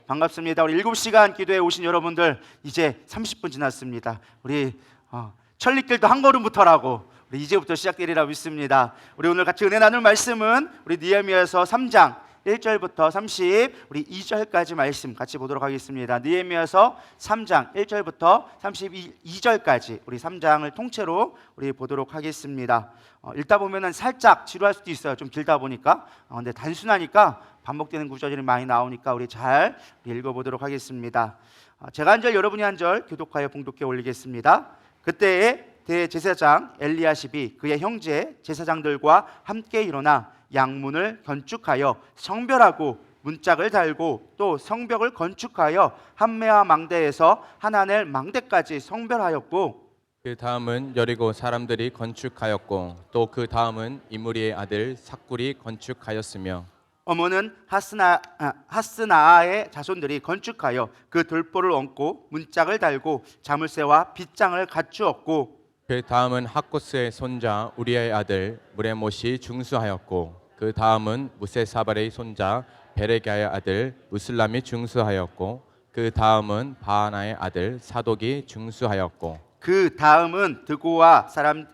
반갑습니다. 우리 7시간 기도에 오신 여러분들, 이제 30분 지났습니다. 우리 천리길도 한 걸음부터라고, 우리 이제부터 시작되리라 믿습니다. 우리 오늘 같이 은혜 나눌 말씀은 우리 느헤미야서 3장 1절부터 우리 2절까지 말씀 같이 보도록 하겠습니다. 느헤미야서 3장 1절부터 32절까지 우리 3장을 통째로 우리 보도록 하겠습니다. 읽다 보면은 살짝 지루할 수도 있어요. 좀 길다 보니까. 근데 단순하니까 반복되는 구절이 많이 나오니까 우리 잘 읽어보도록 하겠습니다. 제가 한 절, 여러분이 한 절 교독하여 봉독해 올리겠습니다. 그때에 대제사장 엘리야십이 그의 형제 제사장들과 함께 일어나 양문을 건축하여 성별하고 문짝을 달고 또 성벽을 건축하여 한메아 망대에서 하나넬 망대까지 성별하였고, 그 다음은 여리고 사람들이 건축하였고 또 그 다음은 이므리의 아들 삭굴이 건축하였으며 어머는 하스나아의 자손들이 건축하여 그 돌보를 얹고 문짝을 달고 자물쇠와 빗장을 갖추었고, 그 다음은 학코스의 손자 우리아의 아들 무레못이 중수하였고 그 다음은 무세사발의 손자 베레기야의 아들 무슬람이 중수하였고 그 다음은 바하나의 아들 사독이 중수하였고 그 다음은 드고와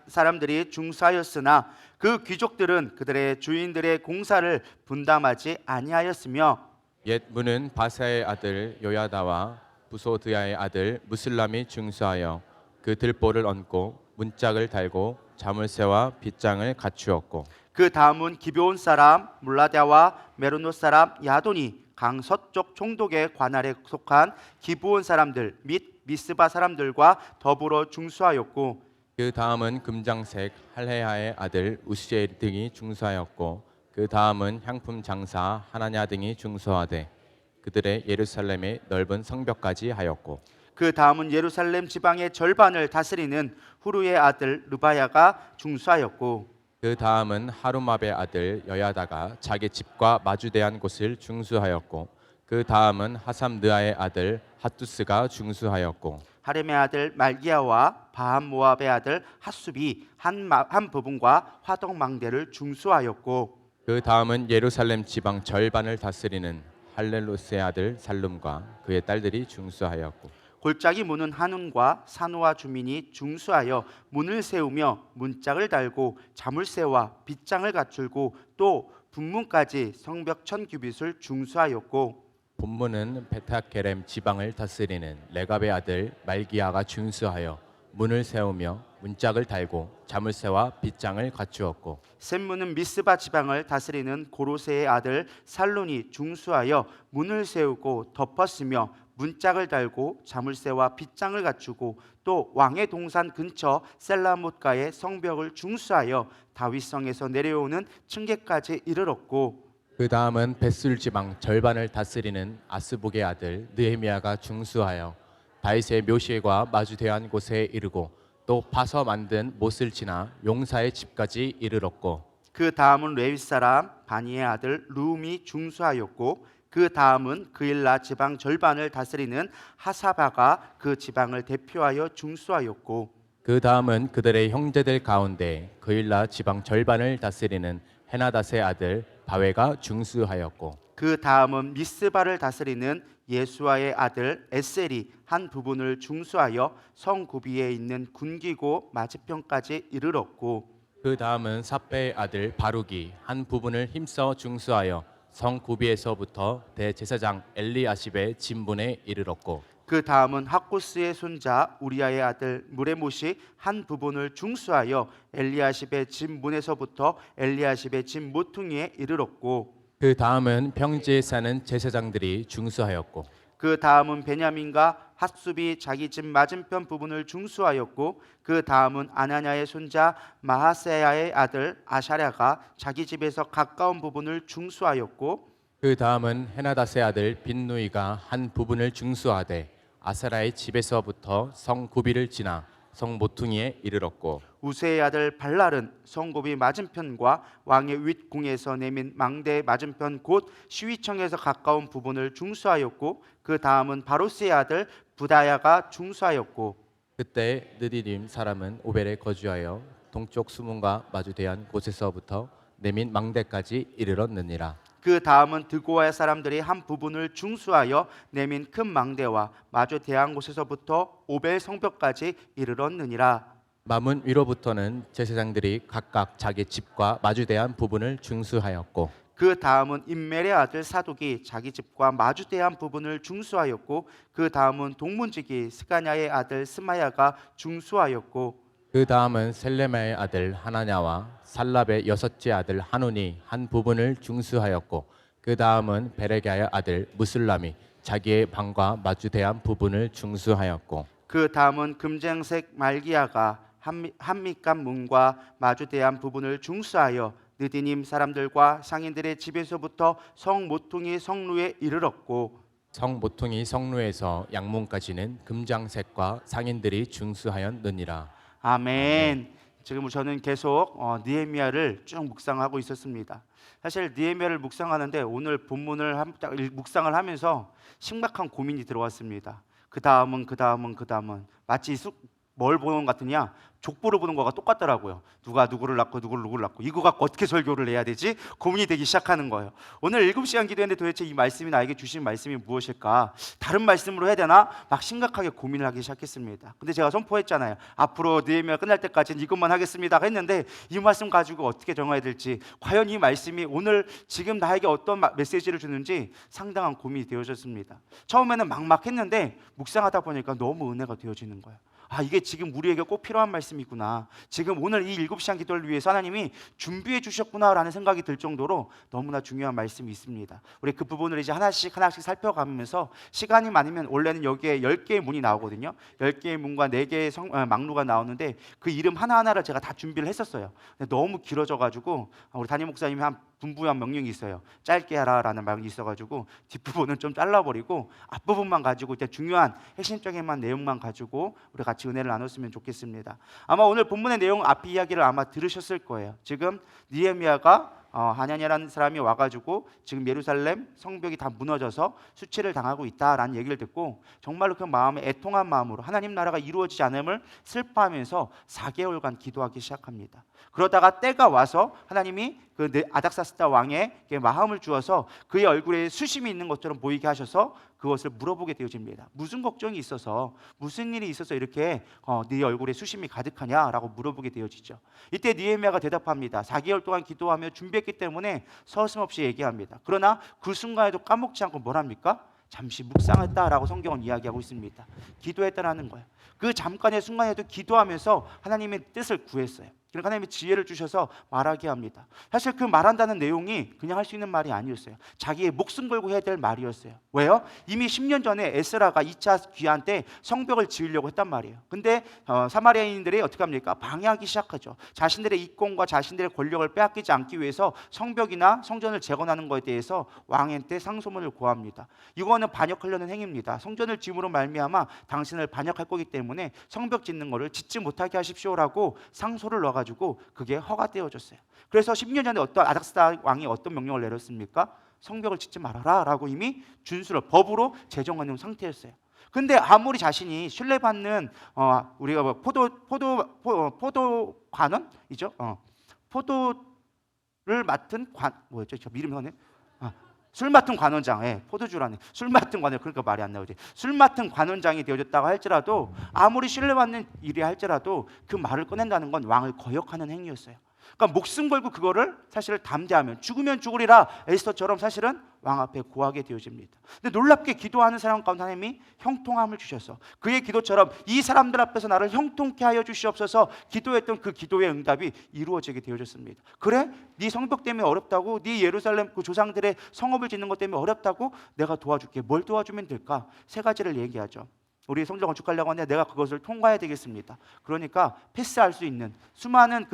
사람들이 중수하였으나 그 귀족들은 그들의 주인들의 공사를 분담하지 아니하였으며, 옛 문은 바사의 아들 요야다와 부소드야의 아들 무슬람이 중수하여 그 들보를 얹고 문짝을 달고 자물쇠와 빗장을 갖추었고 그 다음은 기브온 사람 몰라다와 메로노 사람 야돈이 강 서쪽 총독의 관할에 속한 기브온 사람들 및 미스바 사람들과 더불어 중수하였고, 그 다음은 금장색 할헤야의 아들 우시엘 등이 중수하였고 그 다음은 향품 장사 하나냐 등이 중수하되 그들의 예루살렘의 넓은 성벽까지 하였고 그 다음은 예루살렘 지방의 절반을 다스리는 후루의 아들 르바야가 중수하였고, 그 다음은 하루마베 아들 여야다가 자기 집과 마주대한 곳을 중수하였고 그 다음은 하삼느아의 아들 핫두스가 중수하였고 하렘의 아들 말기야와 바한 모압의 아들 핫숲이 한 부분과 화덕망대를 중수하였고, 그 다음은 예루살렘 지방 절반을 다스리는 할렐루스의 아들 살룸과 그의 딸들이 중수하였고 골짜기 문은 한운과 산우와 주민이 중수하여 문을 세우며 문짝을 달고 자물쇠와 빗장을 갖추고 또 분문까지 성벽 1000규빗을 중수하였고, 본문은 베타케렘 지방을 다스리는 레갑의 아들 말기야가 중수하여 문을 세우며 문짝을 달고 자물쇠와 빗장을 갖추었고 셈문은 미스바 지방을 다스리는 고로세의 아들 살론이 중수하여 문을 세우고 덮었으며 문짝을 달고 자물쇠와 빗장을 갖추고 또 왕의 동산 근처 셀라못가의 성벽을 중수하여 다윗성에서 내려오는 층계까지 이르렀고, 그 다음은 벳술 지방 절반을 다스리는 아스복의 아들 느헤미야가 중수하여 다윗의 묘실과 마주대한 곳에 이르고 또 파서 만든 못을 지나 용사의 집까지 이르렀고 그 다음은 레위 사람 바니의 아들 룸이 중수하였고, 그 다음은 그일라 지방 절반을 다스리는 하사바가 그 지방을 대표하여 중수하였고, 그 다음은 그들의 형제들 가운데 그일라 지방 절반을 다스리는 헤나닷의 아들 바웨가 중수하였고 그 다음은 미스바를 다스리는 예수아의 아들 에셀이 한 부분을 중수하여 성 구비에 있는 군기고 맞은편까지 이르렀고, 그 다음은 삽배의 아들 바룩이 한 부분을 힘써 중수하여 성 구비에서부터 대제사장 엘리야십의 진분에 이르렀고 그 다음은 학고스의 손자 우리아의 아들 무레못이 한 부분을 중수하여 엘리야십의 집 문에서부터 엘리야십의 집 모퉁이에 이르렀고, 그 다음은 평지에 사는 제사장들이 중수하였고 그 다음은 베냐민과 핫숲이 자기 집 맞은편 부분을 중수하였고, 그 다음은 아나냐의 손자 마하세야의 아들 아샤랴가 자기 집에서 가까운 부분을 중수하였고, 그 다음은 헤나닷의 아들 빈누이가 한 부분을 중수하되 아사라의 집에서부터 성 구비를 지나 성 모퉁이에 이르렀고 우세의 아들 발랄은 성고비 맞은편과 왕의 윗궁에서 내민 망대 맞은편 곧 시위청에서 가까운 부분을 중수하였고, 그 다음은 바로스의 아들 부다야가 중수하였고, 그때 느디림 사람은 오벨에 거주하여 동쪽 수문과 마주대한 곳에서부터 내민 망대까지 이르렀느니라. 그 다음은 드고아의 사람들이 한 부분을 중수하여 내민 큰 망대와 마주 대한 곳에서부터 오벨 성벽까지 이르렀느니라. 마문 위로부터는 제사장들이 각각 자기 집과 마주대한 부분을 중수하였고 그 다음은 임멜의 아들 사독이 자기 집과 마주대한 부분을 중수하였고 그 다음은 동문지기 스가냐의 아들 스마야가 중수하였고 그 다음은 셀레마의 아들 하나냐와 살랍의 여섯째 아들 하논이 한 부분을 중수하였고 그 다음은 베레기야의 아들 무슬람이 자기의 방과 마주대한 부분을 중수하였고 그 다음은 금쟁색 말기야가 한밑간 문과 마주대한 부분을 중수하여 느디님 사람들과 상인들의 집에서부터 성 모퉁이 성루에 이르렀고 성 모퉁이 성루에서 양문까지는 금장색과 상인들이 중수하였느니라. 아멘. 지금 저는 계속 느헤미야를 쭉 묵상하고 있었습니다. 사실 느헤미야를 묵상하는데 오늘 본문을 묵상을 하면서 심각한 고민이 들어왔습니다. 그 다음은 마치 뭘 보는 것 같으냐? 족보를 보는 거가 똑같더라고요. 누가 누구를 낳고 누구를 낳고 이거 갖고 어떻게 설교를 해야 되지? 고민이 되기 시작하는 거예요. 오늘 7시간 기도했는데 도대체 이 말씀이 나에게 주신 말씀이 무엇일까? 다른 말씀으로 해야 되나? 막 심각하게 고민을 하기 시작했습니다. 근데 제가 선포했잖아요. 앞으로 느헤미야 끝날 때까지는 이것만 하겠습니다 했는데 이 말씀 가지고 어떻게 정해야 될지, 과연 이 말씀이 오늘 지금 나에게 어떤 메시지를 주는지 상당한 고민이 되어졌습니다. 처음에는 막막했는데 묵상하다 보니까 너무 은혜가 되어지는 거예요. 아, 이게 지금 우리에게 꼭 필요한 말씀이구나. 지금 오늘 이 7시간 기도를 위해서 하나님이 준비해 주셨구나라는 생각이 들 정도로 너무나 중요한 말씀이 있습니다. 우리 그 부분을 이제 하나씩 살펴가면서 시간이 많으면 원래는 여기에 10개의 문이 나오거든요. 10개의 문과 4개의 망루가 나오는데 그 이름 하나하나를 제가 다 준비를 했었어요. 근데 너무 길어져가지고 우리 담임 목사님이 한 분부한 명령이 있어요. 짧게 하라라는 말이 있어가지고 뒷부분은 좀 잘라버리고 앞부분만 가지고 일단 중요한 핵심적인 내용만 가지고 우리 같이 은혜를 나눴으면 좋겠습니다. 아마 오늘 본문의 내용 앞 이야기를 아마 들으셨을 거예요. 지금 느헤미야가 하냐냐라는 사람이 와가지고 지금 예루살렘 성벽이 다 무너져서 수치를 당하고 있다라는 얘기를 듣고 정말로 그 마음에 애통한 마음으로 하나님 나라가 이루어지지 않음을 슬퍼하면서 4개월간 기도하기 시작합니다. 그러다가 때가 와서 하나님이 그 아닥사스다 왕에게 마음을 주어서 그의 얼굴에 수심이 있는 것처럼 보이게 하셔서 그것을 물어보게 되어집니다. 무슨 걱정이 있어서, 무슨 일이 있어서 이렇게 네 얼굴에 수심이 가득하냐라고 물어보게 되어지죠. 이때 느헤미야가 대답합니다. 4개월 동안 기도하며 준비했기 때문에 서슴없이 얘기합니다. 그러나 그 순간에도 까먹지 않고 뭘 합니까? 잠시 묵상했다라고 성경은 이야기하고 있습니다. 기도했다라는 거예요. 그 잠깐의 순간에도 기도하면서 하나님의 뜻을 구했어요. 그러니까 하나님이 지혜를 주셔서 말하게 합니다. 사실 그 말한다는 내용이 그냥 할 수 있는 말이 아니었어요. 자기의 목숨 걸고 해야 될 말이었어요. 왜요? 이미 10년 전에 에스라가 2차 귀환 때 성벽을 지으려고 했단 말이에요. 근데 사마리아인들이 어떻게 합니까? 방해하기 시작하죠. 자신들의 이권과 자신들의 권력을 빼앗기지 않기 위해서 성벽이나 성전을 재건하는 것에 대해서 왕한테 상소문을 고합니다. 이거는 반역하려는 행위입니다. 성전을 지음으로 말미암아 당신을 반역할 거기 때문에 성벽 짓는 것을 짓지 못하게 하십시오라고 상소를 넣어가지고 그게 허가되어졌어요. 그래서 10년 전에 아닥사스다 왕이 어떤 명령을 내렸습니까? 성벽을 짓지 말아라 라고 이미 준수를 법으로 제정해 놓은 상태였어요. 근데 아무리 자신이 신뢰받는 우리가 포도 관원이죠. 포도를 맡은 뭐였죠? 저 이름이 하네. 술 맡은 관원장, 포도주라네. 술 맡은 관원, 그러니까 말이 안 나오지. 술 맡은 관원장이 되어졌다고 할지라도 아무리 신뢰받는 일이 할지라도 그 말을 꺼낸다는 건 왕을 거역하는 행위였어요. 그러니까 목숨 걸고 그거를 사실을 담대하면 죽으면 죽으리라 에스더처럼 사실은 왕 앞에 고하게 되어집니다. 근데 놀랍게 기도하는 사람 가운데 하나님이 형통함을 주셔서 그의 기도처럼 이 사람들 앞에서 나를 형통케 하여 주시옵소서 기도했던 그 기도의 응답이 이루어지게 되어졌습니다. 그래? 네 성벽 때문에 어렵다고? 네 예루살렘 그 조상들의 성읍을 짓는 것 때문에 어렵다고? 내가 도와줄게. 뭘 도와주면 될까? 3가지를 얘기하죠. 우리 성전 건축하려고 하는데 내가 그것을 통과해야 되겠습니다. 그러니까 패스할 수 있는 수많은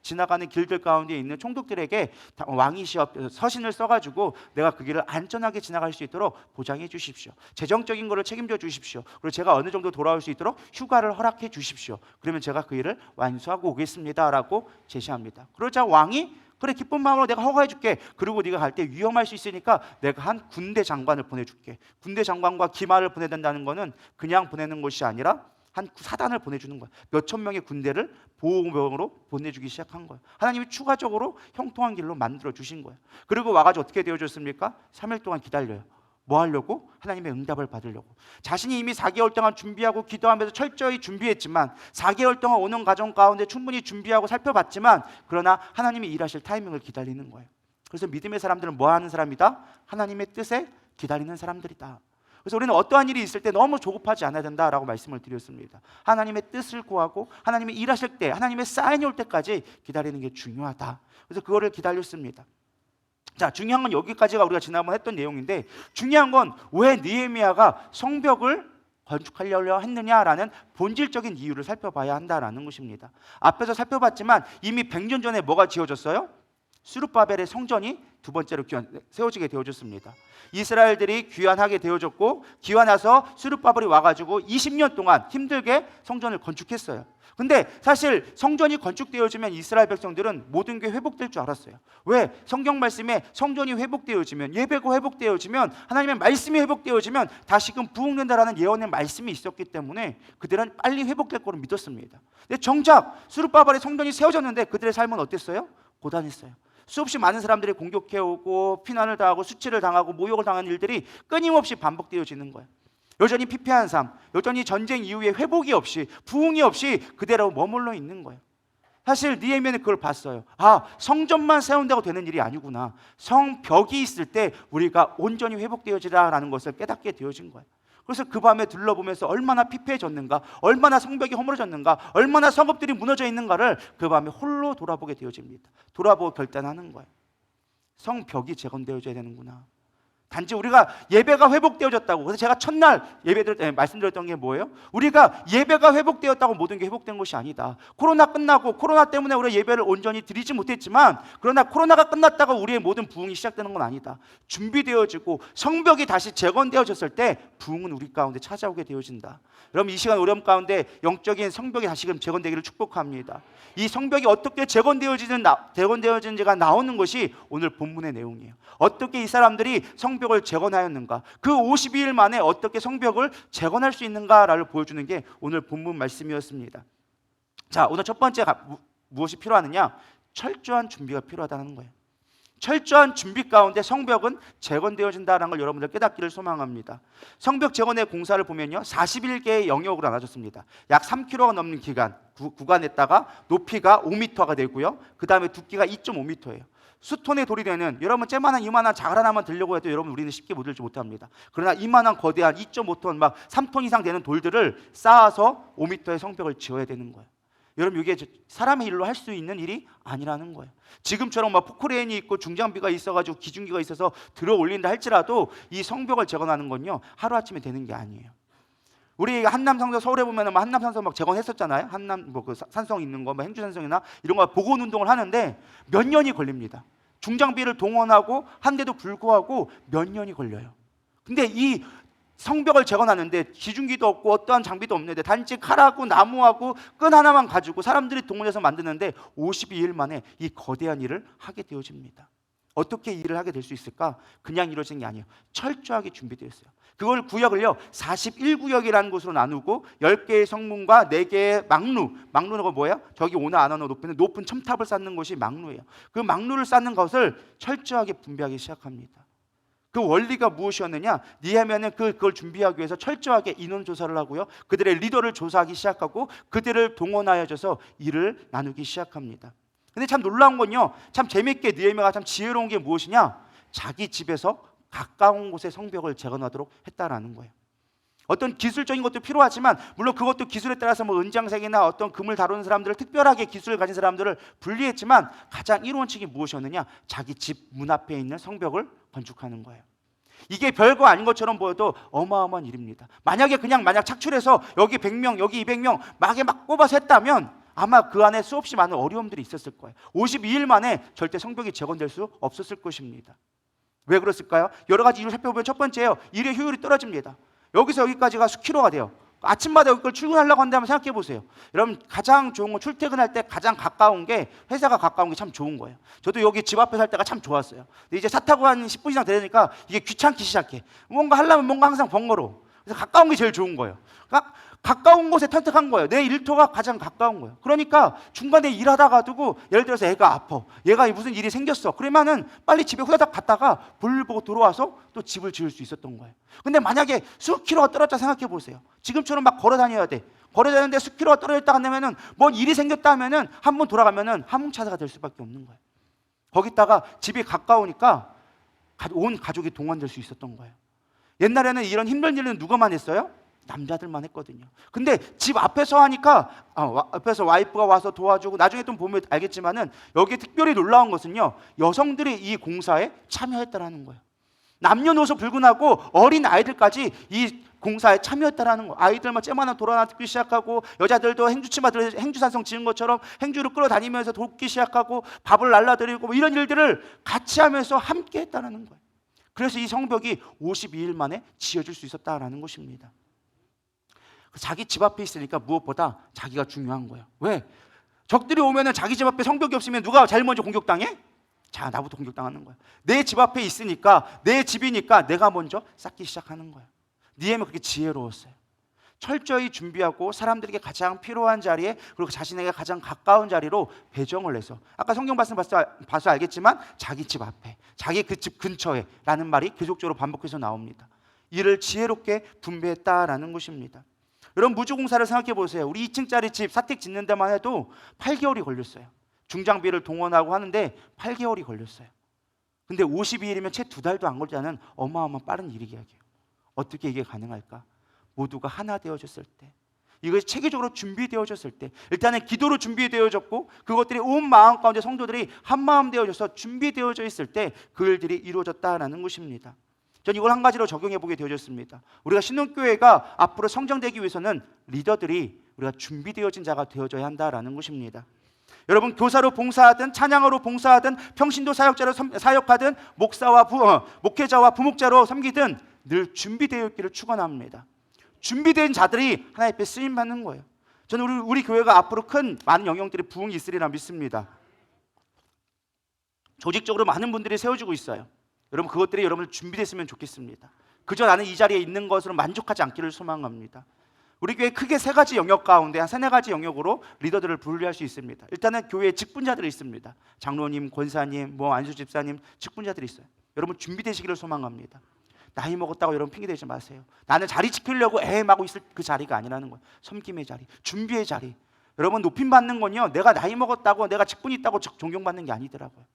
지나가는 길들 가운데 있는 총독들에게 왕이 서신을 써가지고 내가 그 길을 안전하게 지나갈 수 있도록 보장해 주십시오. 재정적인 것을 책임져 주십시오. 그리고 제가 어느 정도 돌아올 수 있도록 휴가를 허락해 주십시오. 그러면 제가 그 일을 완수하고 오겠습니다 라고 제시합니다. 그러자 왕이 그래 기쁜 마음으로 내가 허가해 줄게. 그리고 네가 갈 때 위험할 수 있으니까 내가 한 군대 장관을 보내줄게. 군대 장관과 기마를 보내야 된다는 것은 그냥 보내는 것이 아니라 한 사단을 보내주는 거예요. 몇천 명의 군대를 보호병으로 보내주기 시작한 거예요. 하나님이 추가적으로 형통한 길로 만들어 주신 거예요. 그리고 와가지고 어떻게 되어줬습니까? 3일 동안 기다려요. 뭐 하려고? 하나님의 응답을 받으려고. 자신이 이미 4개월 동안 준비하고 기도하면서 철저히 준비했지만 4개월 동안 오는 과정 가운데 충분히 준비하고 살펴봤지만 그러나 하나님이 일하실 타이밍을 기다리는 거예요. 그래서 믿음의 사람들은 뭐 하는 사람이다? 하나님의 뜻에 기다리는 사람들이다. 그래서 우리는 어떠한 일이 있을 때 너무 조급하지 않아야 된다라고 말씀을 드렸습니다. 하나님의 뜻을 구하고 하나님이 일하실 때, 하나님의 사인이 올 때까지 기다리는 게 중요하다. 그래서 그거를 기다렸습니다. 자, 중요한 건 여기까지가 우리가 지난번 했던 내용인데, 중요한 건 왜 느헤미야가 성벽을 건축하려고 했느냐라는 본질적인 이유를 살펴봐야 한다라는 것입니다. 앞에서 살펴봤지만 이미 100년 전에 뭐가 지어졌어요? 스룹바벨의 성전이 두 번째로 세워지게 되어졌습니다. 이스라엘들이 귀환하게 되어졌고, 귀환해서 스룹바벨이 와가지고 20년 동안 힘들게 성전을 건축했어요. 근데 사실 성전이 건축되어지면 이스라엘 백성들은 모든 게 회복될 줄 알았어요. 왜? 성경 말씀에 성전이 회복되어지면, 예배가 회복되어지면, 하나님의 말씀이 회복되어지면 다시금 부흥된다라는 예언의 말씀이 있었기 때문에 그들은 빨리 회복될 거로 믿었습니다. 근데 정작 스룹바벨의 성전이 세워졌는데 그들의 삶은 어땠어요? 고단했어요. 수없이 많은 사람들이 공격해오고 피난을 당하고 수치를 당하고 모욕을 당하는 일들이 끊임없이 반복되어지는 거예요. 여전히 피폐한 삶, 여전히 전쟁 이후에 회복이 없이, 부흥이 없이 그대로 머물러 있는 거예요. 사실 느헤미야는 그걸 봤어요. 아, 성전만 세운다고 되는 일이 아니구나. 성벽이 있을 때 우리가 온전히 회복되어지라라는 것을 깨닫게 되어진 거예요. 그래서 그 밤에 둘러보면서 얼마나 피폐해졌는가, 얼마나 성벽이 허물어졌는가, 얼마나 성읍들이 무너져 있는가를 그 밤에 홀로 돌아보게 되어집니다. 돌아보고 결단하는 거예요. 성벽이 재건되어져야 되는구나. 단지 우리가 예배가 회복되어졌다고, 그래서 제가 첫날 말씀드렸던 게 뭐예요? 우리가 예배가 회복되었다고 모든 게 회복된 것이 아니다. 코로나 끝나고 코로나 때문에 우리가 예배를 온전히 드리지 못했지만, 그러나 코로나가 끝났다고 우리의 모든 부흥이 시작되는 건 아니다. 준비되어지고 성벽이 다시 재건되어졌을 때 부흥은 우리 가운데 찾아오게 되어진다. 여러분, 이 시간 어려움 가운데 영적인 성벽이 다시금 재건되기를 축복합니다. 이 성벽이 어떻게 재건되어지는지가 나오는 것이 오늘 본문의 내용이에요. 어떻게 이 사람들이 성벽을 재건하였는가, 그 52일 만에 어떻게 성벽을 재건할 수 있는가를 보여주는 게 오늘 본문 말씀이었습니다. 자, 오늘 첫 번째 무엇이 필요하느냐? 철저한 준비가 필요하다는 거예요. 철저한 준비 가운데 성벽은 재건되어진다는 걸 여러분들 깨닫기를 소망합니다. 성벽 재건의 공사를 보면요, 41개의 영역으로 나눠졌습니다. 약 3km가 넘는 구간에다가 높이가 5m가 되고요, 그 다음에 두께가 2.5m예요. 수톤의 돌이 되는, 여러분 쟤만한 이만한 자갈 하나만 들려고 해도 여러분 우리는 쉽게 못 들지 못합니다. 그러나 이만한 거대한 2.5톤 막 3톤 이상 되는 돌들을 쌓아서 5m의 성벽을 지어야 되는 거예요. 여러분, 이게 사람의 일로 할 수 있는 일이 아니라는 거예요. 지금처럼 막 포크레인이 있고 중장비가 있어가지고 기중기가 있어서 들어 올린다 할지라도 이 성벽을 재건하는 건요, 하루아침에 되는 게 아니에요. 우리 한남산성, 서울에 보면 한남산성 막 재건했었잖아요. 한남 그 산성 있는 거, 행주산성이나 이런 거 복원 운동을 하는데 몇 년이 걸립니다. 중장비를 동원하고 한데도 불구하고 몇 년이 걸려요. 근데 이 성벽을 재건하는데 기중기도 없고 어떠한 장비도 없는데 단지 칼하고 나무하고 끈 하나만 가지고 사람들이 동원해서 만드는데 52일 만에 이 거대한 일을 하게 되어집니다. 어떻게 일을 하게 될 수 있을까? 그냥 이루어진 게 아니에요. 철저하게 준비되어 있어요. 그걸 구역을요 41구역이라는 곳으로 나누고 10개의 성문과 4개의 막루가 뭐예요? 저기 오나 안 오나 높은 첨탑을 쌓는 것이 막루예요. 그 막루를 쌓는 것을 철저하게 분배하기 시작합니다. 그 원리가 무엇이었느냐? 느헤미야는 그걸 준비하기 위해서 철저하게 인원 조사를 하고요, 그들의 리더를 조사하기 시작하고 그들을 동원하여져서 일을 나누기 시작합니다. 근데 참 놀라운 건요, 참 재밌게 느헤미야가 참 지혜로운 게 무엇이냐? 자기 집에서 가까운 곳에 성벽을 재건하도록 했다라는 거예요. 어떤 기술적인 것도 필요하지만, 물론 그것도 기술에 따라서 뭐 은장색이나 어떤 금을 다루는 사람들을, 특별하게 기술을 가진 사람들을 분리했지만 가장 일원칙이 무엇이었느냐? 자기 집 문 앞에 있는 성벽을 건축하는 거예요. 이게 별거 아닌 것처럼 보여도 어마어마한 일입니다. 만약 착출해서 여기 100명, 여기 200명 막 뽑아서 했다면 아마 그 안에 수없이 많은 어려움들이 있었을 거예요. 52일 만에 절대 성벽이 재건될 수 없었을 것입니다. 왜 그랬을까요? 여러 가지 이유를 살펴보면 첫 번째예요, 일의 효율이 떨어집니다. 여기서 여기까지가 수킬로가 돼요. 아침마다 여기를 출근하려고 한다면 생각해 보세요. 여러분, 가장 좋은 건 출퇴근할 때 가장 가까운 게, 회사가 가까운 게 참 좋은 거예요. 저도 여기 집 앞에 살 때가 참 좋았어요. 근데 이제 차 타고 한 10분 이상 되니까 이게 귀찮기 시작해. 뭔가 하려면 뭔가 항상 번거로워. 그래서 가까운 게 제일 좋은 거예요. 가까운 곳에 선택한 거예요. 내 일터가 가장 가까운 거예요. 그러니까 중간에 일하다가 두고 예를 들어서 애가 아파. 얘가 무슨 일이 생겼어. 그러면은 빨리 집에 후다닥 갔다가 볼일 보고 들어와서 또 집을 지을 수 있었던 거예요. 근데 만약에 수킬로가 떨어졌다 생각해 보세요. 지금처럼 막 걸어 다녀야 돼. 걸어 다니는데 수킬로가 떨어졌다 하면은 뭔 일이 생겼다 하면은 한 번 돌아가면은 항문차사가 될 수밖에 없는 거예요. 거기다가 집이 가까우니까 온 가족이 동원될 수 있었던 거예요. 옛날에는 이런 힘든 일은 누가만 했어요? 남자들만 했거든요. 근데 집 앞에서 하니까 앞에서 와이프가 와서 도와주고 나중에 또 보면 알겠지만은 여기에 특별히 놀라운 것은요, 여성들이 이 공사에 참여했다라는 거예요. 남녀노소 불문하고 어린 아이들까지 이 공사에 참여했다라는 거예요. 아이들만 째만나 돌아다니기 시작하고 여자들도 행주치마들 행주산성 지은 것처럼 행주를 끌어다니면서 돕기 시작하고 밥을 날라드리고 뭐 이런 일들을 같이 하면서 함께 했다라는 거예요. 그래서 이 성벽이 52일 만에 지어질 수 있었다라는 것입니다. 자기 집 앞에 있으니까 무엇보다 자기가 중요한 거예요. 왜? 적들이 오면은 자기 집 앞에 성벽이 없으면 누가 제일 먼저 공격당해? 자, 나부터 공격당하는 거야. 내 집 앞에 있으니까, 내 집이니까 내가 먼저 쌓기 시작하는 거야. 느헤미야 그렇게 지혜로웠어요. 철저히 준비하고 사람들에게 가장 필요한 자리에, 그리고 자신에게 가장 가까운 자리로 배정을 해서, 아까 성경 말씀 봐서 알겠지만 자기 집 앞에, 자기 그 집 근처에 라는 말이 계속적으로 반복해서 나옵니다. 이를 지혜롭게 분배했다라는 것입니다. 여러분, 무주공사를 생각해 보세요. 우리 2층짜리 집 사택 짓는 데만 해도 8개월이 걸렸어요. 중장비를 동원하고 하는데 8개월이 걸렸어요. 근데 52일이면 채 2달도 안 걸리는 어마어마한 빠른 일이기예요. 어떻게 이게 가능할까? 모두가 하나 되어졌을 때, 이것이 체계적으로 준비되어졌을 때, 일단은 기도로 준비되어졌고 그것들이 온 마음 가운데 성도들이 한 마음 되어져서 준비되어져 있을 때 그 일들이 이루어졌다라는 것입니다. 전 이걸 한 가지로 적용해 보게 되어졌습니다. 우리가 신흥교회가 앞으로 성장되기 위해서는 리더들이 우리가 준비되어진 자가 되어져야 한다라는 것입니다. 여러분, 교사로 봉사하든 찬양으로 봉사하든 평신도 사역자로 사역하든 목회자와 부목자로 섬기든 늘 준비되어 있기를 축원합니다. 준비된 자들이 하나님 앞에 쓰임 받는 거예요. 저는 우리 교회가 앞으로 많은 영역들이 부흥이 있으리라 믿습니다. 조직적으로 많은 분들이 세워지고 있어요. 여러분, 그것들이 여러분들 준비됐으면 좋겠습니다. 그저 나는 이 자리에 있는 것으로 만족하지 않기를 소망합니다. 우리 교회 크게 3가지 영역 가운데 한 3-4가지 영역으로 리더들을 분류할 수 있습니다. 일단은 교회에 직분자들이 있습니다. 장로님, 권사님, 안수 집사님, 직분자들이 있어요. 여러분, 준비되시기를 소망합니다. 나이 먹었다고 여러분 핑계대지 마세요. 나는 자리 지키려고 애매하고 있을 그 자리가 아니라는 거예요. 섬김의 자리, 준비의 자리. 여러분, 높임 받는 건요, 내가 나이 먹었다고, 내가 직분이 있다고 존경받는 게 아니더라고요.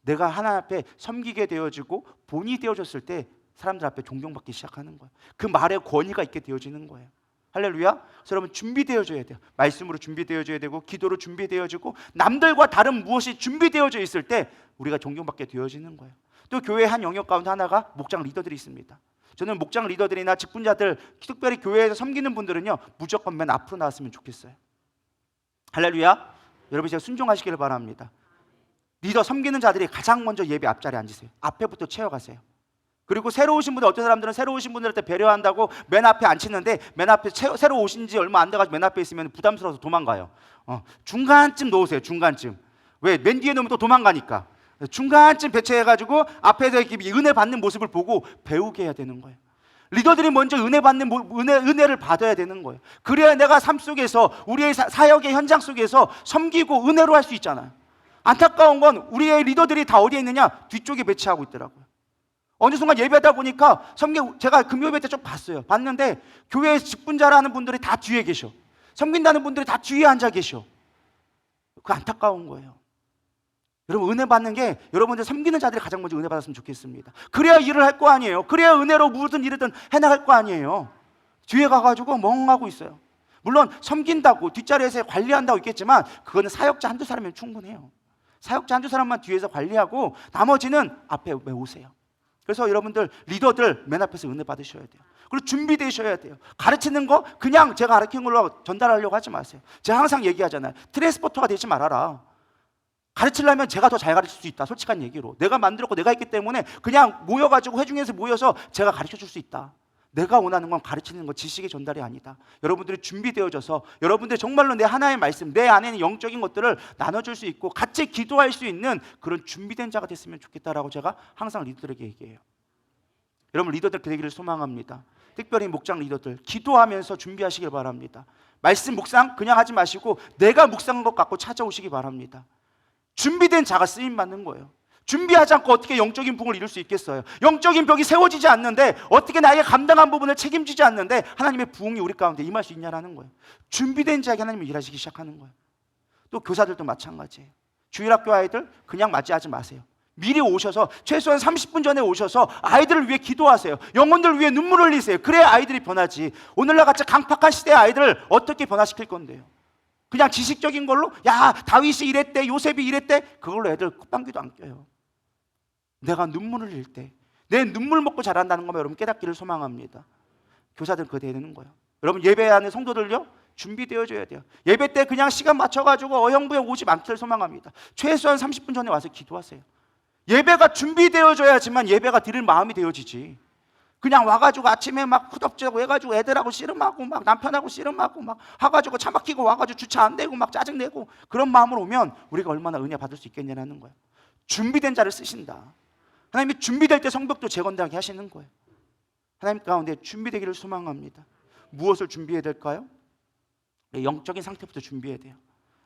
내가 하나님 앞에 섬기게 되어지고 본이 되어졌을 때 사람들 앞에 존경받기 시작하는 거예요. 그 말에 권위가 있게 되어지는 거예요. 할렐루야. 그래서 여러분, 준비되어져야 돼요. 말씀으로 준비되어져야 되고 기도로 준비되어지고 남들과 다른 무엇이 준비되어져 있을 때 우리가 존경받게 되어지는 거예요. 또 교회 한 영역 가운데 하나가 목장 리더들이 있습니다. 저는 목장 리더들이나 직분자들, 특별히 교회에서 섬기는 분들은요, 무조건 맨 앞으로 나왔으면 좋겠어요. 할렐루야. 여러분, 제가 순종하시기를 바랍니다. 리더 섬기는 자들이 가장 먼저 예배 앞자리에 앉으세요. 앞에부터 채워가세요. 그리고 새로 오신 분들, 어떤 사람들은 새로 오신 분들한테 배려한다고 맨 앞에 앉히는데 맨 앞에 새로 오신 지 얼마 안 돼가지고 맨 앞에 있으면 부담스러워서 도망가요. 중간쯤 놓으세요. 중간쯤. 왜? 맨 뒤에 놓으면 또 도망가니까. 중간쯤 배치해가지고 앞에서 이렇게 은혜 받는 모습을 보고 배우게 해야 되는 거예요. 리더들이 먼저 은혜를 받아야 되는 거예요. 그래야 내가 삶 속에서, 우리의 사역의 현장 속에서 섬기고 은혜로 할 수 있잖아요. 안타까운 건 우리의 리더들이 다 어디에 있느냐? 뒤쪽에 배치하고 있더라고요. 어느 순간 예배하다 보니까 제가 금요일 때 좀 봤는데 교회 직분자라는 분들이 다 뒤에 계셔. 섬긴다는 분들이 다 뒤에 앉아 계셔. 그거 안타까운 거예요. 여러분, 은혜 받는 게 여러분들 섬기는 자들이 가장 먼저 은혜 받았으면 좋겠습니다. 그래야 일을 할 거 아니에요. 그래야 은혜로 무슨 일이든 해나갈 거 아니에요. 뒤에 가가지고 멍하고 있어요. 물론 섬긴다고 뒷자리에서 관리한다고 있겠지만 그거는 사역자 한두 사람이면 충분해요. 사역자 한두 사람만 뒤에서 관리하고 나머지는 앞에 오세요. 그래서 여러분들 리더들 맨 앞에서 은혜 받으셔야 돼요. 그리고 준비되셔야 돼요. 가르치는 거 그냥 제가 가르치는 걸로 전달하려고 하지 마세요. 제가 항상 얘기하잖아요. 트랜스포터가 되지 말아라. 가르치려면 제가 더 잘 가르칠 수 있다. 솔직한 얘기로. 내가 만들었고 내가 있기 때문에 그냥 모여가지고 회중에서 모여서 제가 가르쳐 줄 수 있다. 내가 원하는 건 가르치는 거, 지식의 전달이 아니다. 여러분들이 준비되어져서 여러분들이 정말로 내 하나의 말씀, 내 안에 있는 영적인 것들을 나눠줄 수 있고 같이 기도할 수 있는 그런 준비된 자가 됐으면 좋겠다라고 제가 항상 리더들에게 얘기해요. 여러분, 리더들 되기를 소망합니다. 특별히 목장 리더들 기도하면서 준비하시길 바랍니다. 말씀 묵상 그냥 하지 마시고 내가 묵상한 것 갖고 찾아오시기 바랍니다. 준비된 자가 쓰임 받는 거예요. 준비하지 않고 어떻게 영적인 부흥을 이룰 수 있겠어요? 영적인 벽이 세워지지 않는데 어떻게 나의 감당한 부분을 책임지지 않는데 하나님의 부흥이 우리 가운데 임할 수 있냐라는 거예요. 준비된 자에게 하나님이 일하시기 시작하는 거예요. 또 교사들도 마찬가지예요. 주일학교 아이들 그냥 맞이하지 마세요. 미리 오셔서 최소한 30분 전에 오셔서 아이들을 위해 기도하세요. 영혼들을 위해 눈물을 흘리세요. 그래야 아이들이 변하지. 오늘날 같이 강팍한 시대의 아이들을 어떻게 변화시킬 건데요? 그냥 지식적인 걸로 야 다윗이 이랬대 요셉이 이랬대 그걸로 애들 콧방귀도 안 껴요. 내가 눈물을 흘릴 때 내 눈물 먹고 자란다는 것만 여러분 깨닫기를 소망합니다. 교사들 그거 돼야 되는 거예요. 여러분 예배하는 성도들요 준비되어줘야 돼요. 예배 때 그냥 시간 맞춰가지고 어영부영 오지 않기를 소망합니다. 최소한 30분 전에 와서 기도하세요. 예배가 준비되어져야지만 예배가 드릴 마음이 되어지지. 그냥 와가지고 아침에 막 후덥지고 해가지고 애들하고 씨름하고 막 남편하고 씨름하고 막 해가지고 차 막히고 와가지고 주차 안 되고 막 짜증내고 그런 마음으로 오면 우리가 얼마나 은혜 받을 수 있겠냐는 거예요. 준비된 자를 쓰신다. 하나님이 준비될 때 성벽도 재건하게 하시는 거예요. 하나님 가운데 준비되기를 소망합니다. 무엇을 준비해야 될까요? 영적인 상태부터 준비해야 돼요.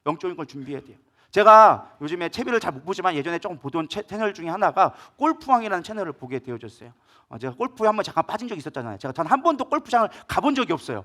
영적인 걸 준비해야 돼요. 제가 요즘에 TV를 잘 못 보지만 예전에 조금 보던 채널 중에 하나가 골프왕이라는 채널을 보게 되어졌어요. 제가 골프에 한번 잠깐 빠진 적이 있었잖아요. 제가 단 한 번도 골프장을 가본 적이 없어요.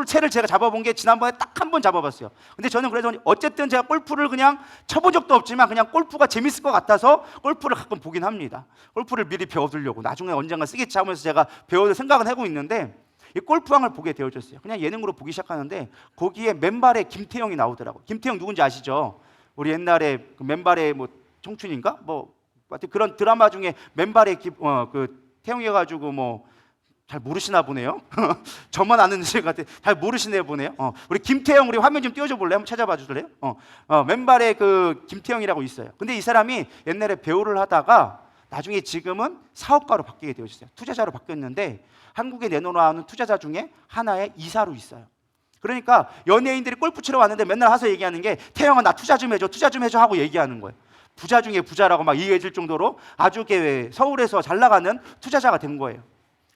채를 제가 잡아본 게 지난번에 딱 한 번 잡아봤어요. 근데 저는 그래서 어쨌든 제가 골프를 그냥 쳐본 적도 없지만 그냥 골프가 재밌을 것 같아서 골프를 가끔 보긴 합니다. 골프를 미리 배워두려고 나중에 언젠가 쓰겠지 하면서 제가 배워도 생각은 하고 있는데 이 골프왕을 보게 되어졌어요. 그냥 예능으로 보기 시작하는데 거기에 맨발에 김태형이 나오더라고요. 김태형 누군지 아시죠? 우리 옛날에 그 맨발의 뭐 청춘인가 뭐 하여튼 그런 드라마 중에 맨발의 그 태용해 가지고 뭐 잘 모르시나 보네요. 저만 아는 것 같아. 잘 모르시네 보네요. 우리 김태형 우리 화면 좀 띄워줘 볼래? 한번 찾아봐 주실래요? 맨발의 그 김태형이라고 있어요. 근데 이 사람이 옛날에 배우를 하다가 나중에 지금은 사업가로 바뀌게 되었어요. 투자자로 바뀌었는데 한국에 내놓아오는 투자자 중에 하나의 이사로 있어요. 그러니까 연예인들이 골프 치러 왔는데 맨날 와서 얘기하는 게 태영아 나 투자 좀 해줘 하고 얘기하는 거예요. 부자 중에 부자라고 막 이해해줄 정도로 아주 서울에서 잘 나가는 투자자가 된 거예요.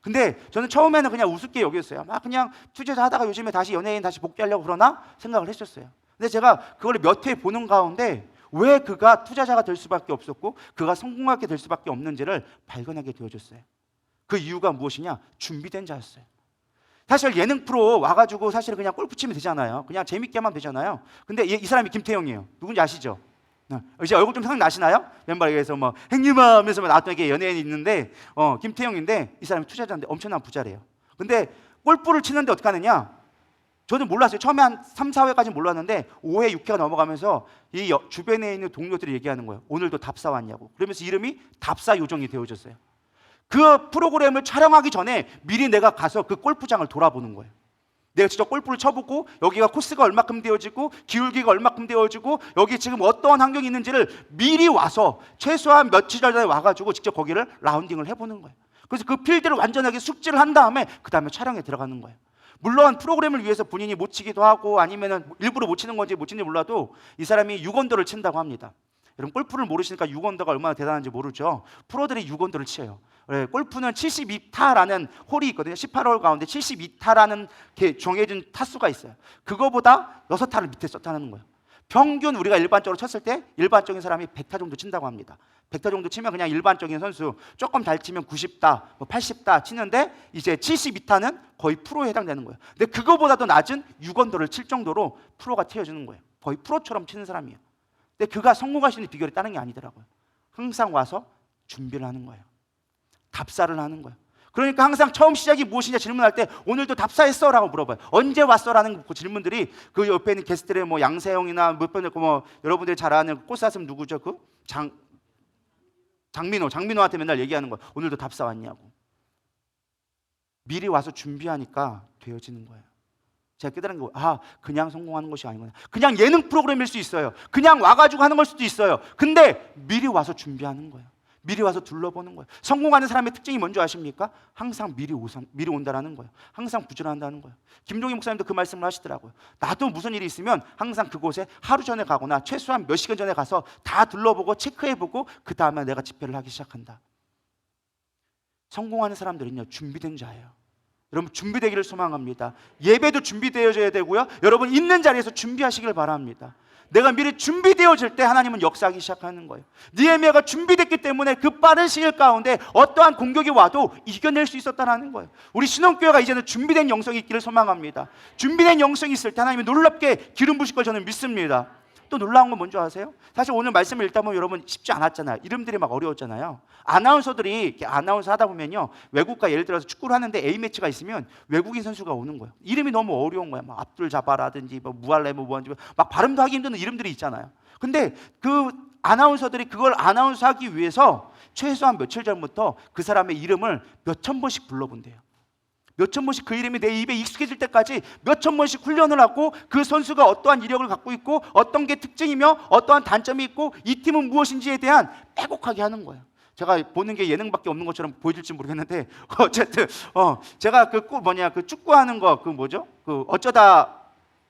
근데 저는 처음에는 그냥 우습게 여겼어요. 막 그냥 투자자 하다가 요즘에 다시 연예인 다시 복귀하려고 그러나 생각을 했었어요. 근데 제가 그걸 몇 회 보는 가운데 왜 그가 투자자가 될 수밖에 없었고 그가 성공하게 될 수밖에 없는지를 발견하게 되어졌어요. 그 이유가 무엇이냐? 준비된 자였어요. 사실 예능 프로 와가지고 사실 그냥 골프 치면 되잖아요. 그냥 재밌게 하면 되잖아요. 근데 이 사람이 김태형이에요. 누군지 아시죠? 이제 얼굴 좀 생각나시나요? 맨발에서 뭐 행님아 하면서 나왔던 게 연예인이 있는데 김태형인데 이 사람이 투자자인데 엄청난 부자래요. 근데 골프를 치는데 어떻게 하느냐? 저는 몰랐어요. 처음에 한 3, 4회까지 몰랐는데 5회, 6회가 넘어가면서 이 주변에 있는 동료들이 얘기하는 거예요. 오늘도 답사 왔냐고. 그러면서 이름이 답사 요정이 되어졌어요. 그 프로그램을 촬영하기 전에 미리 내가 가서 그 골프장을 돌아보는 거예요. 내가 직접 골프를 쳐보고 여기가 코스가 얼마큼 되어지고 기울기가 얼마큼 되어지고 여기 지금 어떠한 환경이 있는지를 미리 와서 최소한 며칠 전에 와가지고 직접 거기를 라운딩을 해보는 거예요. 그래서 그 필드를 완전하게 숙지를 한 다음에 그 다음에 촬영에 들어가는 거예요. 물론 프로그램을 위해서 본인이 못 치기도 하고 아니면 일부러 못 치는 건지 못 치는지 몰라도 이 사람이 6언더를 친다고 합니다. 여러분 골프를 모르시니까 6언더가 얼마나 대단한지 모르죠. 프로들이 6언더를 쳐요. 골프는 72타라는 홀이 있거든요. 18홀 가운데 72타라는 정해진 타수가 있어요. 그거보다 6타를 밑에 썼다는 거예요. 평균 우리가 일반적으로 쳤을 때 일반적인 사람이 100타 정도 친다고 합니다. 100타 정도 치면 그냥 일반적인 선수 조금 잘 치면 90타, 80타 치는데 이제 72타는 거의 프로에 해당되는 거예요. 근데 그거보다도 낮은 6언더를 칠 정도로 프로가 튀어주는 거예요. 거의 프로처럼 치는 사람이에요. 근데 그가 성공할 수 있는 비결이 다른 게 아니더라고요. 항상 와서 준비를 하는 거예요. 답사를 하는 거예요. 그러니까 항상 처음 시작이 무엇이냐 질문할 때 오늘도 답사했어? 라고 물어봐요. 언제 왔어? 라는 그 질문들이 그 옆에 있는 게스트들의 뭐 양세형이나 뭐 여러분들이 잘 아는 꽃사슴 누구죠? 그 장민호한테 맨날 얘기하는 거예요. 오늘도 답사 왔냐고. 미리 와서 준비하니까 되어지는 거예요. 제가 깨달은 거, 그냥 성공하는 것이 아니구나. 그냥 예능 프로그램일 수 있어요. 그냥 와가지고 하는 걸 수도 있어요. 근데 미리 와서 준비하는 거예요. 미리 와서 둘러보는 거예요. 성공하는 사람의 특징이 뭔지 아십니까? 항상 미리 온다라는 거예요. 항상 부지런한다는 거예요. 김종인 목사님도 그 말씀을 하시더라고요. 나도 무슨 일이 있으면 항상 그곳에 하루 전에 가거나 최소한 몇 시간 전에 가서 다 둘러보고 체크해보고 그 다음에 내가 집회를 하기 시작한다. 성공하는 사람들은요 준비된 자예요. 여러분 준비되기를 소망합니다. 예배도 준비되어져야 되고요. 여러분 있는 자리에서 준비하시길 바랍니다. 내가 미리 준비되어질 때 하나님은 역사하기 시작하는 거예요. 느헤미야가 준비됐기 때문에 그 빠른 시일 가운데 어떠한 공격이 와도 이겨낼 수 있었다는 거예요. 우리 신혼교회가 이제는 준비된 영성이 있기를 소망합니다. 준비된 영성이 있을 때 하나님이 놀랍게 기름 부실 걸 저는 믿습니다. 또 놀라운 건 뭔지 아세요? 사실 오늘 말씀을 읽다 보면 여러분 쉽지 않았잖아요. 이름들이 막 어려웠잖아요. 아나운서들이 이렇게 아나운서 하다 보면요, 외국과 예를 들어서 축구를 하는데 A매치가 있으면 외국인 선수가 오는 거예요. 이름이 너무 어려운 거야. 막 압둘 자바라든지 뭐 무알레모 뭐든지 막 발음도 하기 힘든 이름들이 있잖아요. 근데 그 아나운서들이 그걸 아나운서 하기 위해서 최소한 며칠 전부터 그 사람의 이름을 몇천 번씩 불러본대요. 몇천 번씩 그 이름이 내 입에 익숙해질 때까지 몇천 번씩 훈련을 하고 그 선수가 어떠한 이력을 갖고 있고 어떤 게 특징이며 어떠한 단점이 있고 이 팀은 무엇인지에 대한 빼곡하게 하는 거예요. 제가 보는 게 예능밖에 없는 것처럼 보여질지 모르겠는데 어쨌든 제가 그 축구하는 거 그 뭐죠? 그 어쩌다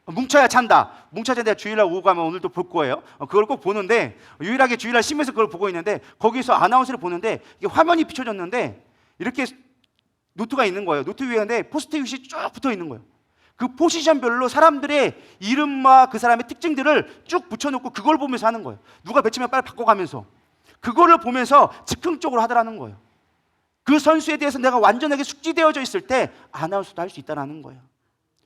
뭉쳐야 찬다. 뭉쳐야 찬다. 주일날 오후 가면 오늘도 볼 거예요. 그걸 꼭 보는데 유일하게 주일날 심에서 그걸 보고 있는데 거기서 아나운서를 보는데 이게 화면이 비춰졌는데 이렇게 노트가 있는 거예요. 노트 위에 포스트잇이 쭉 붙어 있는 거예요. 그 포지션별로 사람들의 이름과 그 사람의 특징들을 쭉 붙여놓고 그걸 보면서 하는 거예요. 누가 맺히면 빨리 바꿔가면서 그거를 보면서 즉흥적으로 하더라는 거예요. 그 선수에 대해서 내가 완전하게 숙지되어져 있을 때 아나운서도 할 수 있다는 거예요.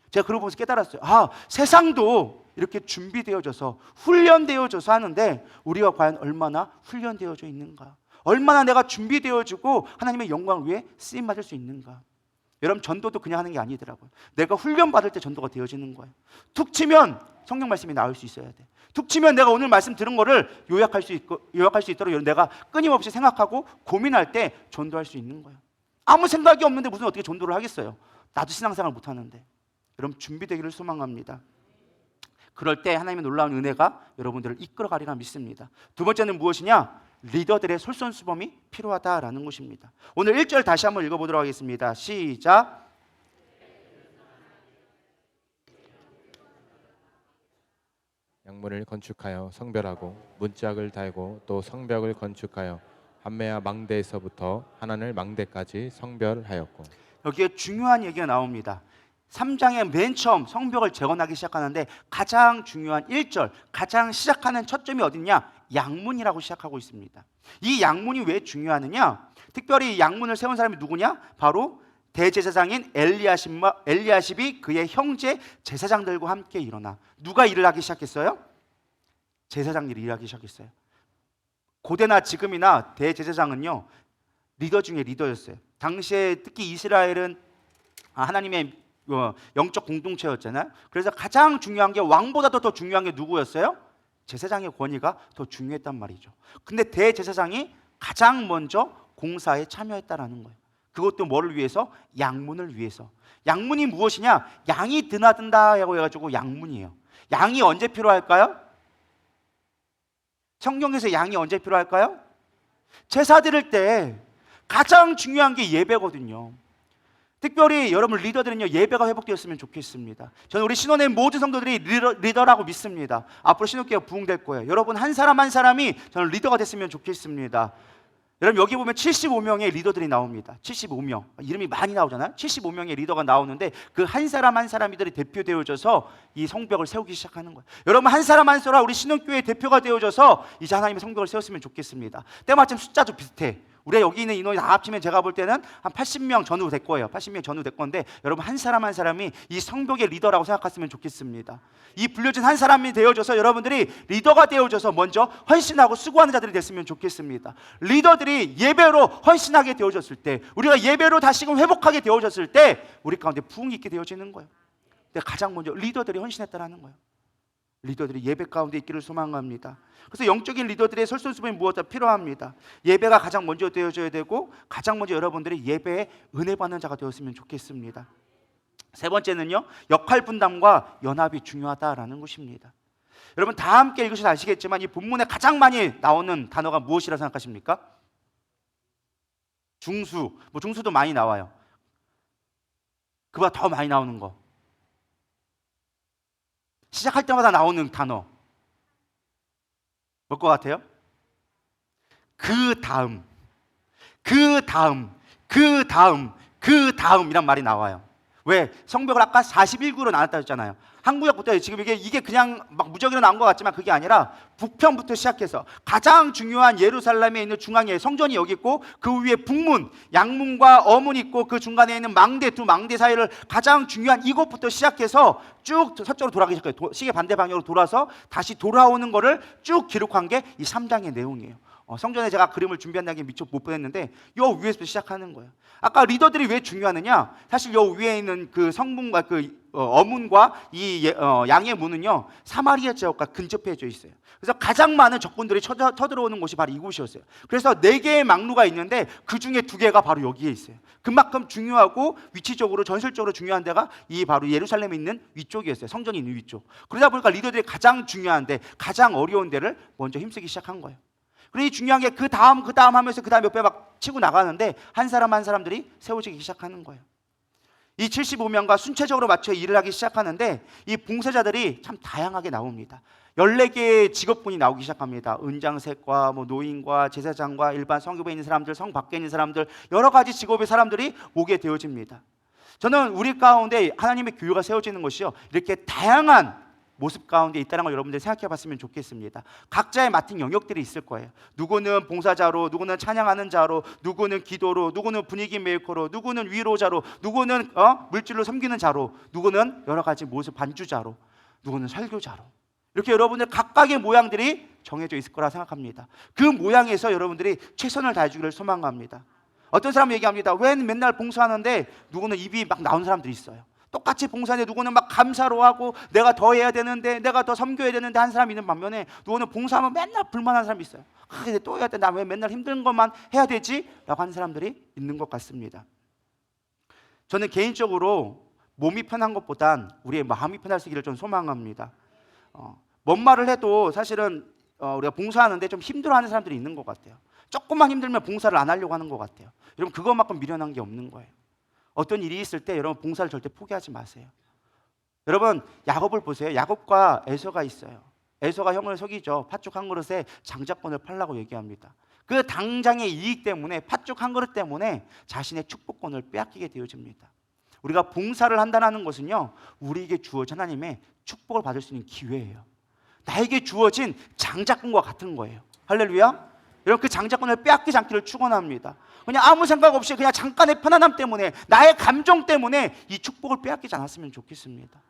제가 그걸 보면서 깨달았어요. 아, 세상도 이렇게 준비되어져서 훈련되어져서 하는데 우리가 과연 얼마나 훈련되어져 있는가, 얼마나 내가 준비되어지고 하나님의 영광을 위해 쓰임받을 수 있는가. 여러분 전도도 그냥 하는 게 아니더라고요. 내가 훈련받을 때 전도가 되어지는 거예요. 툭 치면 성경 말씀이 나올 수 있어야 돼. 툭 치면 내가 오늘 말씀 들은 거를 요약할 수 있도록 내가 끊임없이 생각하고 고민할 때 전도할 수 있는 거예요. 아무 생각이 없는데 무슨 어떻게 전도를 하겠어요. 나도 신앙생활 못하는데. 여러분 준비되기를 소망합니다. 그럴 때 하나님의 놀라운 은혜가 여러분들을 이끌어가리라 믿습니다. 두 번째는 무엇이냐? 리더들의 솔선수범이 필요하다라는 것입니다. 오늘 1절 다시 한번 읽어보도록 하겠습니다. 시작. 양문을 건축하여 성별하고 문짝을 달고 또 성벽을 건축하여 한매와 망대에서부터 하나늘 망대까지 성별하였고. 여기에 중요한 얘기가 나옵니다. 3장의 맨 처음 성벽을 재건하기 시작하는데 가장 중요한 1절, 가장 시작하는 첫 점이 어디냐? 양문이라고 시작하고 있습니다. 이 양문이 왜 중요하느냐? 특별히 양문을 세운 사람이 누구냐? 바로 대제사장인 엘리야십이 그의 형제 제사장들과 함께 일어나. 누가 일을 하기 시작했어요? 제사장들이 일하기 시작했어요. 고대나 지금이나 대제사장은요, 리더 중에 리더였어요. 당시에 특히 이스라엘은 하나님의 영적 공동체였잖아요. 그래서 가장 중요한 게, 왕보다도 더 중요한 게 누구였어요? 제사장의 권위가 더 중요했단 말이죠. 근데 대제사장이 가장 먼저 공사에 참여했다라는 거예요. 그것도 뭐를 위해서? 양문을 위해서. 양문이 무엇이냐? 양이 드나든다고 해가지고 양문이에요. 양이 언제 필요할까요? 성경에서 양이 언제 필요할까요? 제사 드릴 때 가장 중요한 게 예배거든요. 특별히 여러분 리더들은요, 예배가 회복되었으면 좋겠습니다. 저는 우리 신혼의 모든 성도들이 리더라고 믿습니다. 앞으로 신혼교회가 부흥될 거예요. 여러분 한 사람 한 사람이 저는 리더가 됐으면 좋겠습니다. 여러분 여기 보면 75명의 리더들이 나옵니다. 75명. 이름이 많이 나오잖아요. 75명의 리더가 나오는데 그 한 사람 한 사람들이 대표되어져서 이 성벽을 세우기 시작하는 거예요. 여러분 한 사람 한 사람 우리 신혼교회의 대표가 되어져서 이제 하나님의 성벽을 세웠으면 좋겠습니다. 때마침 숫자도 비슷해. 우리가 여기 있는 인원이 다 합치면 제가 볼 때는 한 80명 전후 될 거예요. 80명 전후 될 건데 여러분 한 사람 한 사람이 이 성벽의 리더라고 생각했으면 좋겠습니다. 이 불려진 한 사람이 되어져서 여러분들이 리더가 되어져서 먼저 헌신하고 수고하는 자들이 됐으면 좋겠습니다. 리더들이 예배로 헌신하게 되어졌을 때, 우리가 예배로 다시금 회복하게 되어졌을 때 우리 가운데 부흥이 있게 되어지는 거예요. 근데 가장 먼저 리더들이 헌신했다라는 거예요. 리더들이 예배 가운데 있기를 소망합니다. 그래서 영적인 리더들의 솔선수범이 무엇보다 필요합니다. 예배가 가장 먼저 되어져야 되고 가장 먼저 여러분들이 예배에 은혜 받는 자가 되었으면 좋겠습니다. 세 번째는요, 역할 분담과 연합이 중요하다라는 것입니다. 여러분 다 함께 읽으셔서 아시겠지만 이 본문에 가장 많이 나오는 단어가 무엇이라고 생각하십니까? 중수. 뭐 중수도 많이 나와요. 그보다 더 많이 나오는 거. 시작할 때마다 나오는 단어 뭘 것 같아요? 그 다음, 그 다음, 그 다음, 그 다음이란 말이 나와요. 왜? 성벽을 아까 41구로 나눴다 했잖아요. 한 구역부터 지금 이게 그냥 막 무작위로 나온 것 같지만 그게 아니라 북편부터 시작해서 가장 중요한 예루살렘에 있는 중앙에 성전이 여기 있고 그 위에 북문, 양문과 어문이 있고 그 중간에 있는 망대, 두 망대 사이를 가장 중요한 이곳부터 시작해서 쭉 서쪽으로 돌아가기 시작해요. 시계 반대 방향으로 돌아서 다시 돌아오는 거를 쭉 기록한 게 이 3장의 내용이에요. 성전에 제가 그림을 준비한다는 게 미처 못 보냈는데 요 위에서 시작하는 거예요. 아까 리더들이 왜 중요하느냐? 사실 요 위에 있는 그 성문과 그 어문과 이 양의 문은요 사마리아 지역과 근접해져 있어요. 그래서 가장 많은 적군들이 쳐들어오는 곳이 바로 이곳이었어요. 그래서 4개의 망루가 있는데 그 중에 2개가 바로 여기에 있어요. 그만큼 중요하고 위치적으로 전술적으로 중요한 데가 이 바로 예루살렘에 있는 위쪽이었어요. 성전이 있는 위쪽. 그러다 보니까 리더들이 가장 중요한데 가장 어려운 데를 먼저 힘쓰기 시작한 거예요. 그리고 중요한 게 그 다음 하면서 그 다음 몇 배 막 치고 나가는데 한 사람 한 사람들이 세워지기 시작하는 거예요. 이 75명과 순차적으로 맞춰 일을 하기 시작하는데 이 봉사자들이 참 다양하게 나옵니다. 14개의 직업군이 나오기 시작합니다. 은장색과 노인과 제사장과 일반 성교부에 있는 사람들, 성 밖에 있는 사람들, 여러 가지 직업의 사람들이 오게 되어집니다. 저는 우리 가운데 하나님의 교회가 세워지는 것이요 이렇게 다양한 모습 가운데 있다는 걸 여러분들 생각해 봤으면 좋겠습니다. 각자의 맡은 영역들이 있을 거예요. 누구는 봉사자로, 누구는 찬양하는 자로, 누구는 기도로, 누구는 분위기 메이커로, 누구는 위로자로, 누구는 물질로 섬기는 자로, 누구는 여러 가지 모습 반주자로, 누구는 설교자로. 이렇게 여러분들 각각의 모양들이 정해져 있을 거라 생각합니다. 그 모양에서 여러분들이 최선을 다해주기를 소망합니다. 어떤 사람 얘기합니다. 왜 맨날 봉사하는데 누구는 입이 막 나오는 사람들이 있어요. 똑같이 봉사하는데 누구는 막 감사로 하고 내가 더 해야 되는데 내가 더 섬겨야 되는데 한 사람이 있는 반면에 누구는 봉사하면 맨날 불만한 사람이 있어요. 근데 또 해야 돼. 나 왜 맨날 힘든 것만 해야 되지? 라고 하는 사람들이 있는 것 같습니다. 저는 개인적으로 몸이 편한 것보단 우리의 마음이 편할 수 있기를 좀 소망합니다. 뭔 말을 해도 사실은 우리가 봉사하는데 좀 힘들어하는 사람들이 있는 것 같아요. 조금만 힘들면 봉사를 안 하려고 하는 것 같아요. 여러분 그것만큼 미련한 게 없는 거예요. 어떤 일이 있을 때 여러분 봉사를 절대 포기하지 마세요. 여러분 야곱을 보세요. 야곱과 에서가 있어요. 에서가 형을 속이죠. 팥죽 한 그릇에 장자권을 팔라고 얘기합니다. 그 당장의 이익 때문에 팥죽 한 그릇 때문에 자신의 축복권을 빼앗기게 되어집니다. 우리가 봉사를 한다는 것은요 우리에게 주어진 하나님의 축복을 받을 수 있는 기회예요. 나에게 주어진 장자권과 같은 거예요. 할렐루야. 여러분 그 장자권을 빼앗기지 않기를 축원합니다. 그냥 아무 생각 없이 그냥 잠깐의 편안함 때문에 나의 감정 때문에 이 축복을 빼앗기지 않았으면 좋겠습니다.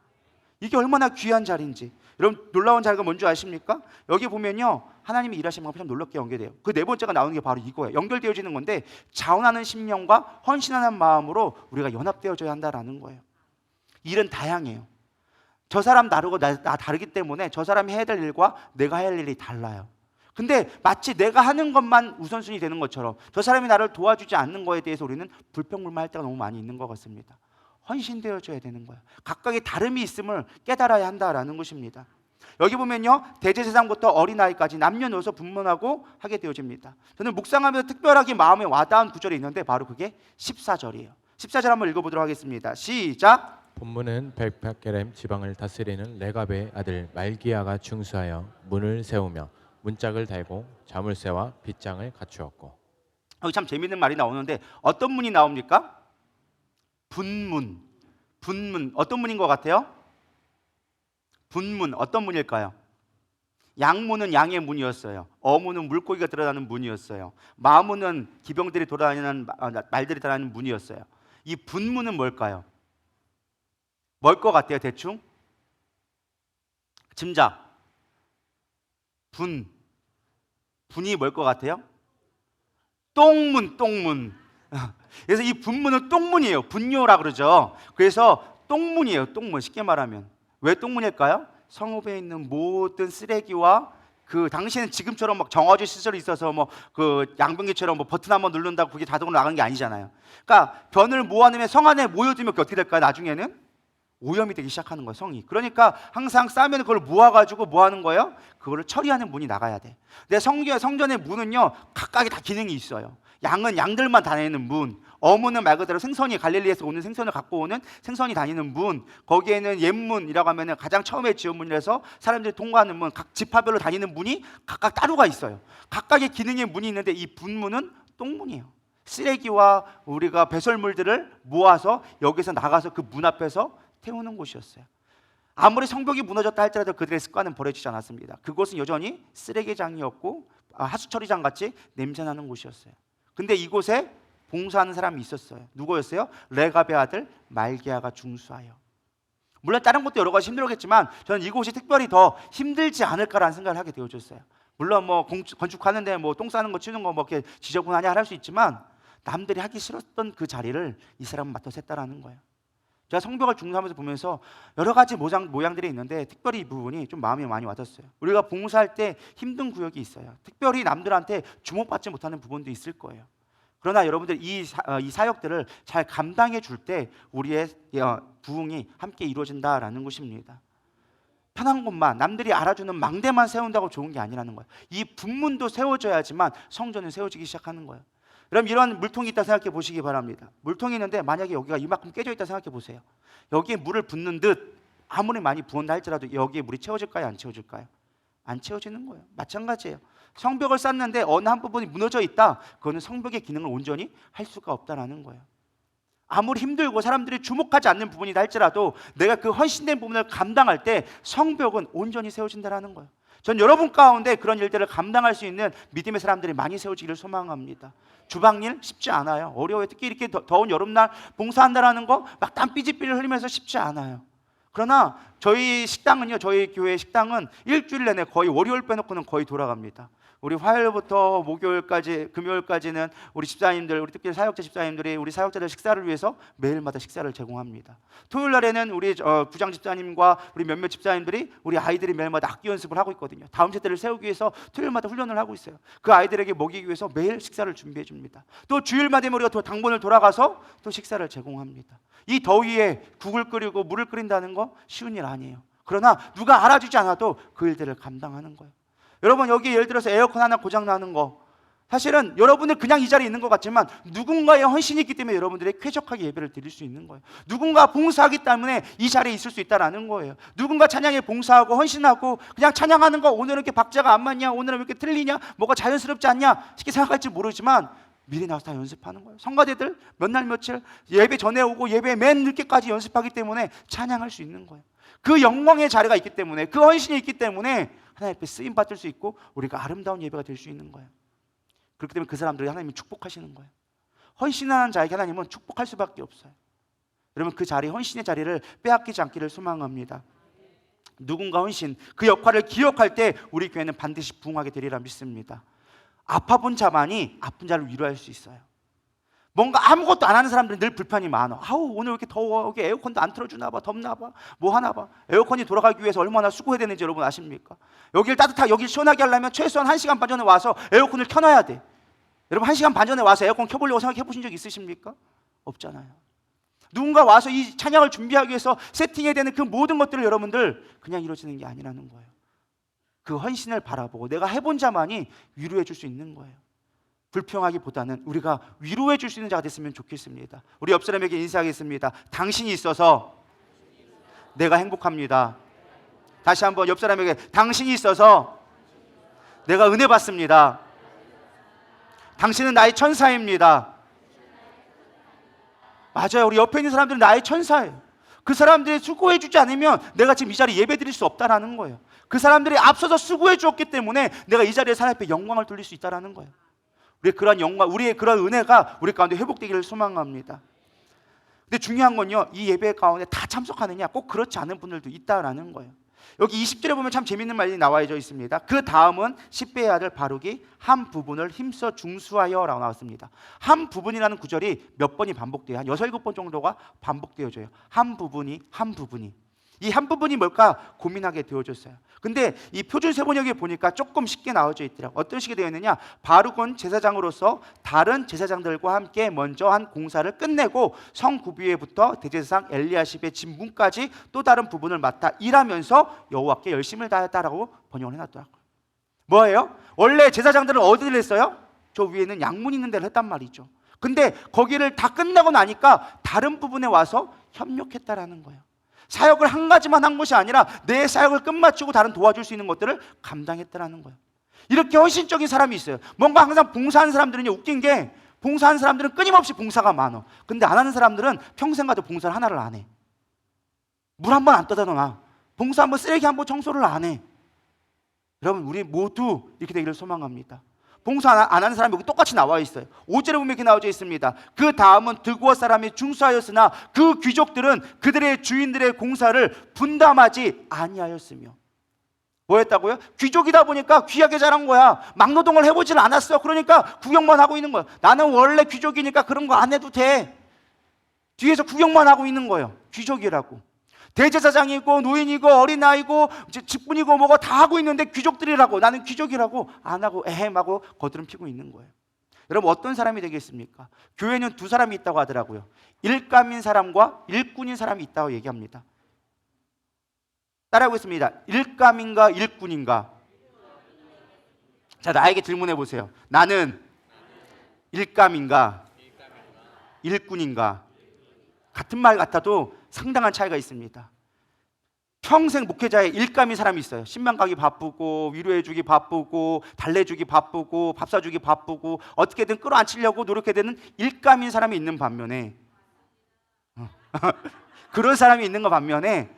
이게 얼마나 귀한 자리인지. 여러분 놀라운 자리가 뭔지 아십니까? 여기 보면요 하나님이 일하시는 방법이 참 놀랍게 연결돼요. 그 4번째가 나오는 게 바로 이거예요. 연결되어지는 건데 자원하는 심령과 헌신하는 마음으로 우리가 연합되어져야 한다라는 거예요. 일은 다양해요. 저 사람 다르고 나 다르기 때문에 저 사람이 해야 될 일과 내가 해야 할 일이 달라요. 근데 마치 내가 하는 것만 우선순위 되는 것처럼 저 사람이 나를 도와주지 않는 거에 대해서 우리는 불평불만할 때가 너무 많이 있는 것 같습니다. 헌신되어져야 되는 거예요. 각각의 다름이 있음을 깨달아야 한다라는 것입니다. 여기 보면요 대제사장부터 어린아이까지 남녀노소 분문하고 하게 되어집니다. 저는 묵상하면서 특별하게 마음에 와닿은 구절이 있는데 바로 그게 14절이에요 14절 한번 읽어보도록 하겠습니다. 시작. 본문은 백박게렘 지방을 다스리는 레갑의 아들 말기야가 중수하여 문을 세우며 문짝을 달고 자물쇠와 빗장을 갖추었고. 여기 참 재밌는 말이 나오는데 어떤 문이 나옵니까? 분문. 분문 어떤 문인 것 같아요? 분문 어떤 문일까요? 양문은 양의 문이었어요. 어문은 물고기가 들어가는 문이었어요. 마문은 기병들이 돌아다니는 말들이 돌아다니는 문이었어요. 이 분문은 뭘까요? 뭘 것 같아요 대충? 짐작. 분이 뭘 것 같아요? 똥문. 그래서 이 분문은 똥문이에요. 분뇨라 그러죠. 그래서 똥문이에요. 똥문. 쉽게 말하면 왜 똥문일까요? 성읍에 있는 모든 쓰레기와 그 당시에는 지금처럼 막 정화조 시설이 있어서 그 양변기처럼 버튼 한번 누른다고 그게 자동으로 나가는 게 아니잖아요. 그러니까 변을 모아내면 성 안에 모여두면 어떻게 될까요? 나중에는 오염이 되기 시작하는 거예요, 성이. 그러니까 항상 싸면 그걸 모아가지고 뭐 하는 거예요? 그거를 처리하는 문이 나가야 돼. 근데 성전의 문은요, 각각의 다 기능이 있어요. 양은 양들만 다니는 문, 어문은 말 그대로 생선이 갈릴리에서 오는 생선을 갖고 오는 생선이 다니는 문, 거기에는 옛문이라고 하면 가장 처음에 지은 문이라서 사람들이 통과하는 문, 각 지파별로 다니는 문이 각각 따로가 있어요. 각각의 기능의 문이 있는데 이 분문은 똥문이에요. 쓰레기와 우리가 배설물들을 모아서 여기서 나가서 그 문 앞에서 태우는 곳이었어요. 아무리 성벽이 무너졌다 할지라도 그들의 습관은 버려지지 않았습니다. 그곳은 여전히 쓰레기장이었고 하수처리장 같이 냄새나는 곳이었어요. 근데 이곳에 봉사하는 사람이 있었어요. 누구였어요? 레갑의 아들 말기야가 중수하여. 물론 다른 것도 여러 가지 힘들었겠지만 저는 이곳이 특별히 더 힘들지 않을까라는 생각을 하게 되어졌어요. 물론 뭐 건축하는데 뭐 똥 싸는 거 치는 거 뭐 이렇게 지저분하냐 할 수 있지만 남들이 하기 싫었던 그 자리를 이 사람은 맡아서 했다라는 거예요. 제가 성벽을 중수하면서 보면서 여러 가지 모양들이 있는데 특별히 이 부분이 좀 마음이 많이 와닿았어요. 우리가 봉사할 때 힘든 구역이 있어요. 특별히 남들한테 주목받지 못하는 부분도 있을 거예요. 그러나 여러분들 이 사역들을 잘 감당해 줄 때 우리의 부흥이 함께 이루어진다라는 것입니다. 편한 곳만 남들이 알아주는 망대만 세운다고 좋은 게 아니라는 거예요. 이 분문도 세워져야지만 성전은 세워지기 시작하는 거예요. 여러분 이런 물통이 있다 생각해 보시기 바랍니다. 물통이 있는데 만약에 여기가 이만큼 깨져 있다 생각해 보세요. 여기에 물을 붓는 듯 아무리 많이 부었다 할지라도 여기에 물이 채워질까요? 안 채워질까요? 안 채워지는 거예요. 마찬가지예요. 성벽을 쌓는데 어느 한 부분이 무너져 있다. 그거는 성벽의 기능을 온전히 할 수가 없다라는 거예요. 아무리 힘들고 사람들이 주목하지 않는 부분이다 할지라도 내가 그 헌신된 부분을 감당할 때 성벽은 온전히 세워진다라는 거예요. 전 여러분 가운데 그런 일들을 감당할 수 있는 믿음의 사람들이 많이 세워지기를 소망합니다. 주방일 쉽지 않아요. 어려워요. 특히 이렇게 더운 여름날 봉사한다라는 거 막 땀 삐질삐질 흘리면서 쉽지 않아요. 그러나 저희 식당은요, 저희 교회 식당은 일주일 내내 거의 월요일 빼놓고는 거의 돌아갑니다. 우리 화요일부터 목요일까지, 금요일까지는 우리 집사님들, 우리 특별히 사역자 집사님들이 우리 사역자들 식사를 위해서 매일마다 식사를 제공합니다. 토요일 날에는 우리 부장 집사님과 우리 몇몇 집사님들이 우리 아이들이 매일마다 악기 연습을 하고 있거든요. 다음 세대를 세우기 위해서 토요일마다 훈련을 하고 있어요. 그 아이들에게 먹이기 위해서 매일 식사를 준비해 줍니다. 또 주일마다 되면 우리가 당번을 돌아가서 또 식사를 제공합니다. 이 더위에 국을 끓이고 물을 끓인다는 거 쉬운 일 아니에요. 그러나 누가 알아주지 않아도 그 일들을 감당하는 거예요. 여러분 여기 예를 들어서 에어컨 하나 고장 나는 거 사실은 여러분들 그냥 이 자리에 있는 것 같지만 누군가의 헌신이 있기 때문에 여러분들이 쾌적하게 예배를 드릴 수 있는 거예요. 누군가 봉사하기 때문에 이 자리에 있을 수 있다는 거예요. 누군가 찬양에 봉사하고 헌신하고 그냥 찬양하는 거 오늘은 이렇게 박자가 안 맞냐, 오늘은 왜 이렇게 틀리냐, 뭐가 자연스럽지 않냐 쉽게 생각할지 모르지만 미리 나와서 다 연습하는 거예요. 성가대들 몇 날 며칠 예배 전에 오고 예배 맨 늦게까지 연습하기 때문에 찬양할 수 있는 거예요. 그 영광의 자리가 있기 때문에, 그 헌신이 있기 때문에 하나님 앞에 쓰임 받을 수 있고 우리가 아름다운 예배가 될 수 있는 거예요. 그렇기 때문에 그 사람들이 하나님이 축복하시는 거예요. 헌신하는 자에게 하나님은 축복할 수밖에 없어요. 여러분 그 자리, 헌신의 자리를 빼앗기지 않기를 소망합니다. 누군가 헌신, 그 역할을 기억할 때 우리 교회는 반드시 부흥하게 되리라 믿습니다. 아파본 자만이 아픈 자를 위로할 수 있어요. 뭔가 아무것도 안 하는 사람들은 늘 불편이 많아. 아우 오늘 왜 이렇게 더워, 여기 에어컨도 안 틀어주나 봐, 덥나 봐, 뭐 하나 봐. 에어컨이 돌아가기 위해서 얼마나 수고해야 되는지 여러분 아십니까? 여기를 따뜻하게, 여기를 시원하게 하려면 최소한 1시간 반 전에 와서 에어컨을 켜놔야 돼. 여러분 1시간 반 전에 와서 에어컨 켜보려고 생각해 보신 적 있으십니까? 없잖아요. 누군가 와서 이 찬양을 준비하기 위해서 세팅해야 되는 그 모든 것들을 여러분들 그냥 이루어지는 게 아니라는 거예요. 그 헌신을 바라보고 내가 해본 자만이 위로해 줄 수 있는 거예요. 불평하기보다는 우리가 위로해 줄 수 있는 자가 됐으면 좋겠습니다. 우리 옆 사람에게 인사하겠습니다. 당신이 있어서 내가 행복합니다. 다시 한번 옆 사람에게 당신이 있어서 내가 은혜 받습니다. 당신은 나의 천사입니다. 맞아요. 우리 옆에 있는 사람들은 나의 천사예요. 그 사람들이 수고해 주지 않으면 내가 지금 이 자리에 예배 드릴 수 없다라는 거예요. 그 사람들이 앞서서 수고해 주었기 때문에 내가 이 자리에 하나님 앞에 영광을 돌릴 수 있다라는 거예요. 우리의 그런 영광, 우리의 그런 은혜가 우리 가운데 회복되기를 소망합니다. 근데 중요한 건요, 이 예배 가운데 다 참석하느냐, 꼭 그렇지 않은 분들도 있다라는 거예요. 여기 20절에 보면 참 재밌는 말이 나와 있습니다. 그 다음은 십배의 아들 바룩이 한 부분을 힘써 중수하여 라고 나왔습니다. 한 부분이라는 구절이 몇 번이 반복돼요? 한 6, 7번 정도가 반복되어져요. 한 부분이. 이 한 부분이 뭘까 고민하게 되어졌어요. 근데 이 표준 세번역에 보니까 조금 쉽게 나와져 있더라고요. 어떤 식이 되어 있느냐, 바룩은 제사장으로서 다른 제사장들과 함께 먼저 한 공사를 끝내고 성구비회부터 대제사장 엘리야십의 진문까지 또 다른 부분을 맡아 일하면서 여호와께 열심을 다했다라고 번역을 해놨더라고요. 뭐예요? 원래 제사장들은 어디를 했어요? 저 위에는 양문 있는 데를 했단 말이죠. 근데 거기를 다 끝나고 나니까 다른 부분에 와서 협력했다라는 거예요. 사역을 한 가지만 한 것이 아니라 내 사역을 끝마치고 다른 도와줄 수 있는 것들을 감당했다라는 거예요. 이렇게 헌신적인 사람이 있어요. 뭔가 항상 봉사하는 사람들은요, 웃긴 게 봉사하는 사람들은 끊임없이 봉사가 많아. 근데 안 하는 사람들은 평생 가도 봉사를 하나를 안 해. 물 한 번 안 떠다 놔. 봉사 한 번, 쓰레기 한 번 청소를 안 해. 여러분, 우리 모두 이렇게 되기를 소망합니다. 봉사 안 하는 사람이 여기 똑같이 나와 있어요. 5절에 보면 이렇게 나와져 있습니다. 그 다음은 드고아 사람이 중수하였으나 그 귀족들은 그들의 주인들의 공사를 분담하지 아니하였으며. 뭐 했다고요? 귀족이다 보니까 귀하게 자란 거야. 막노동을 해보질 않았어. 그러니까 구경만 하고 있는 거야. 나는 원래 귀족이니까 그런 거 안 해도 돼. 뒤에서 구경만 하고 있는 거예요. 귀족이라고. 대제사장이고 노인이고 어린아이고 직분이고 뭐고 다 하고 있는데 귀족들이라고, 나는 귀족이라고 안 하고 에헴하고 거드름 피고 있는 거예요. 여러분, 어떤 사람이 되겠습니까? 교회는 두 사람이 있다고 하더라고요. 일감인 사람과 일꾼인 사람이 있다고 얘기합니다. 따라하겠습니다. 일감인가 일꾼인가? 자, 나에게 질문해 보세요. 나는 일감인가 일꾼인가? 같은 말 같아도 상당한 차이가 있습니다. 평생 목회자의 일감인 사람이 있어요. 신방 가기 바쁘고 위로해주기 바쁘고 달래주기 바쁘고 밥 사주기 바쁘고 어떻게든 끌어안치려고 노력해야 되는 일감인 사람이 있는 반면에 그런 사람이 있는 거 반면에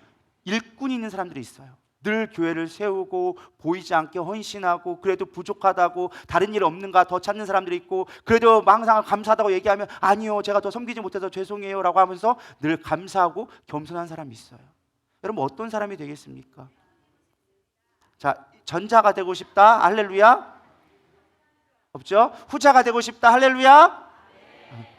일꾼이 있는 사람들이 있어요. 늘 교회를 세우고 보이지 않게 헌신하고 그래도 부족하다고 다른 일 없는가 더 찾는 사람들이 있고 그래도 항상 감사하다고 얘기하면 아니요 제가 더 섬기지 못해서 죄송해요 라고 하면서 늘 감사하고 겸손한 사람이 있어요. 여러분, 어떤 사람이 되겠습니까? 자, 전자가 되고 싶다 할렐루야? 없죠? 후자가 되고 싶다 할렐루야?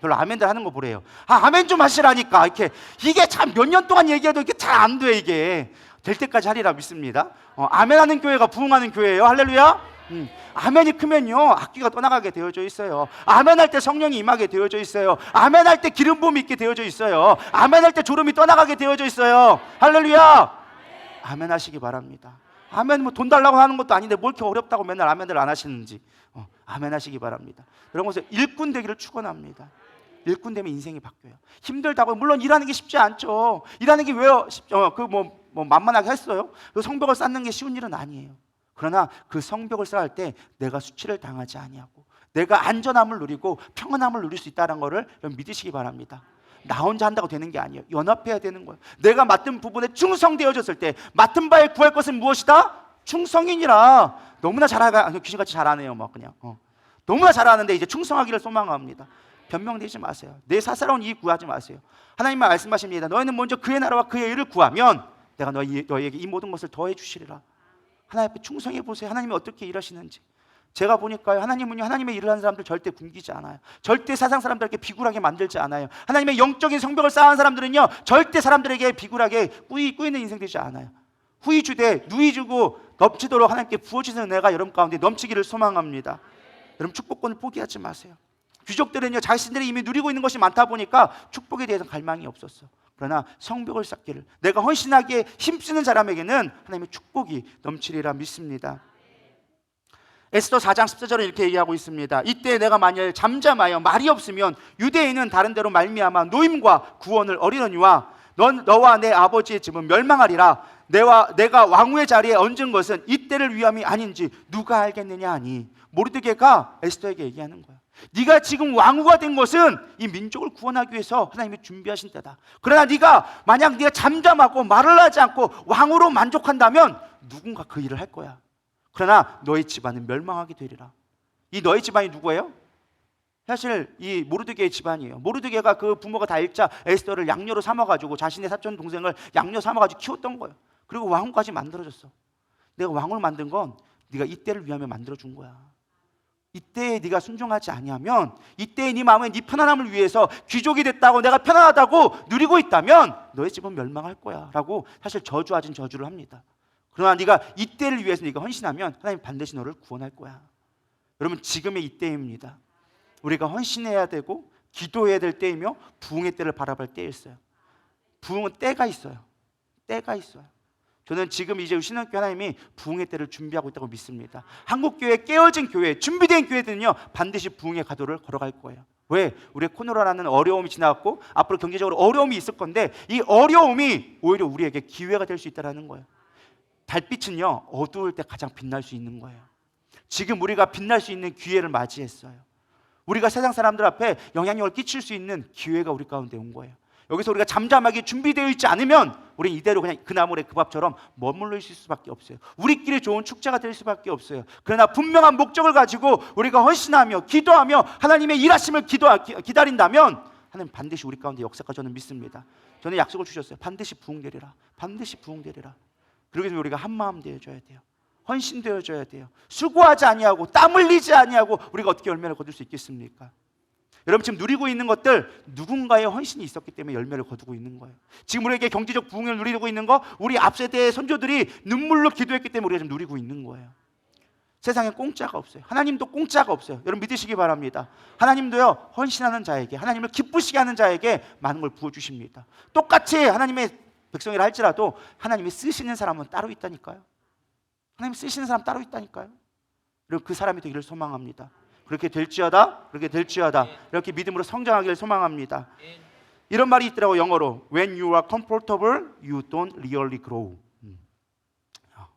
별로 아멘들 하는 거 보래요. 아멘 좀 하시라니까. 이게 참 몇 년 동안 얘기해도 이게 잘 안 돼. 이게 될 때까지 하리라 믿습니다. 아멘하는 교회가 부흥하는 교회예요. 할렐루야. 아멘이 크면요 악기가 떠나가게 되어져 있어요. 아멘할 때 성령이 임하게 되어져 있어요. 아멘할 때 기름 부음이 있게 되어져 있어요. 아멘할 때 졸음이 떠나가게 되어져 있어요. 할렐루야. 아멘하시기 바랍니다. 아멘 뭐 돈 달라고 하는 것도 아닌데 뭘 이렇게 어렵다고 맨날 아멘을 안 하시는지 아멘하시기 바랍니다. 이런 것을 일꾼 되기를 축원합니다. 일꾼 되면 인생이 바뀌어요. 힘들다고, 물론 일하는 게 쉽지 않죠. 일하는 게 왜요? 만만하게 했어요? 그 성벽을 쌓는 게 쉬운 일은 아니에요. 그러나 그 성벽을 쌓을 때 내가 수치를 당하지 아니하고 내가 안전함을 누리고 평안함을 누릴 수 있다는 것을 믿으시기 바랍니다. 나 혼자 한다고 되는 게 아니에요. 연합해야 되는 거예요. 내가 맡은 부분에 충성되어졌을 때 맡은 바에 구할 것은 무엇이다? 충성이니라. 너무나 잘하가 귀신같이 잘하네요. 너무나 잘하는데 이제 충성하기를 소망합니다. 변명되지 마세요. 내 사사로운 이익 구하지 마세요. 하나님은 말씀하십니다. 너희는 먼저 그의 나라와 그의 의를 구하면 내가 너희에게 이 모든 것을 더해 주시리라. 하나님 앞에 충성해 보세요. 하나님이 어떻게 일하시는지. 제가 보니까요, 하나님은요, 하나님의 일을 하는 사람들 절대 굶기지 않아요. 절대 세상 사람들에게 비굴하게 만들지 않아요. 하나님의 영적인 성벽을 쌓은 사람들은요, 절대 사람들에게 비굴하게 꾸이는 인생 되지 않아요. 후이 주되 누이 주고 넘치도록 하나님께 부어주시는 은혜가 여러분 가운데 넘치기를 소망합니다. 여러분, 축복권을 포기하지 마세요. 귀족들은요, 자신들이 이미 누리고 있는 것이 많다 보니까 축복에 대해서 갈망이 없었어. 그러나 성벽을 쌓기를, 내가 헌신하기에 힘쓰는 사람에게는 하나님의 축복이 넘치리라 믿습니다. 에스더 4장 14절은 이렇게 얘기하고 있습니다. 이때 내가 만일 잠잠하여 말이 없으면 유대인은 다른 데로 말미암아 노임과 구원을 얻으려니와 너와 내 아버지의 집은 멸망하리라. 내가 왕후의 자리에 얹은 것은 이때를 위함이 아닌지 누가 알겠느냐 하니, 모르드게가 에스더에게 얘기하는 거야. 네가 지금 왕후가 된 것은 이 민족을 구원하기 위해서 하나님이 준비하신 때다. 그러나 만약 네가 잠잠하고 말을 하지 않고 왕으로 만족한다면 누군가 그 일을 할 거야. 그러나 너희 집안은 멸망하게 되리라. 이 너희 집안이 누구예요? 사실 이 모르드게의 집안이에요. 모르드게가 그 부모가 다 일자 에스더를 양녀로 삼아가지고 자신의 사촌 동생을 양녀 삼아가지고 키웠던 거예요. 그리고 왕후까지 만들어줬어. 내가 왕을 만든 건 네가 이때를 위하며 만들어준 거야. 이때에 네가 순종하지 아니하면, 이때에 네 마음에 네 편안함을 위해서 귀족이 됐다고 내가 편안하다고 누리고 있다면 너의 집은 멸망할 거야 라고 사실 저주하진 저주를 합니다. 그러나 네가 이때를 위해서 네가 헌신하면 하나님 반드시 너를 구원할 거야. 여러분, 지금의 이때입니다. 우리가 헌신해야 되고 기도해야 될 때이며 부흥의 때를 바라볼 때였어요. 부흥은 때가 있어요. 때가 있어요. 저는 지금 이제 신학교 하나님이 부흥의 때를 준비하고 있다고 믿습니다. 한국교회 깨어진 교회, 준비된 교회들은요 반드시 부흥의 가도를 걸어갈 거예요. 왜? 우리의 코로나라는 어려움이 지나갔고 앞으로 경제적으로 어려움이 있을 건데 이 어려움이 오히려 우리에게 기회가 될 수 있다는 거예요. 달빛은요 어두울 때 가장 빛날 수 있는 거예요. 지금 우리가 빛날 수 있는 기회를 맞이했어요. 우리가 세상 사람들 앞에 영향력을 끼칠 수 있는 기회가 우리 가운데 온 거예요. 여기서 우리가 잠잠하게 준비되어 있지 않으면 우리는 이대로 그냥 그 나물에 그 밥처럼 머물러 있을 수밖에 없어요. 우리끼리 좋은 축제가 될 수밖에 없어요. 그러나 분명한 목적을 가지고 우리가 헌신하며 기도하며 하나님의 일하심을 기다린다면 하나님 반드시 우리 가운데 역사가 저는 믿습니다. 저는 약속을 주셨어요. 반드시 부흥되리라. 반드시 부흥되리라. 그러기 위해 우리가 한마음 되어줘야 돼요. 헌신되어줘야 돼요. 수고하지 아니하고 땀 흘리지 아니하고 우리가 어떻게 열매를 거둘 수 있겠습니까? 여러분 지금 누리고 있는 것들 누군가의 헌신이 있었기 때문에 열매를 거두고 있는 거예요. 지금 우리에게 경제적 부흥을 누리고 있는 거 우리 앞세대의 선조들이 눈물로 기도했기 때문에 우리가 지금 누리고 있는 거예요. 세상에 공짜가 없어요. 하나님도 공짜가 없어요. 여러분 믿으시기 바랍니다. 하나님도요 헌신하는 자에게, 하나님을 기쁘시게 하는 자에게 많은 걸 부어주십니다. 똑같이 하나님의 백성이라 할지라도 하나님이 쓰시는 사람은 따로 있다니까요. 하나님 쓰시는 사람 따로 있다니까요. 그리고 그 사람이 되기를 소망합니다. 그렇게 될지어다, 그렇게 될지어다. 이렇게 믿음으로 성장하기를 소망합니다. 이런 말이 있더라고 영어로. When you are comfortable, you don't really grow.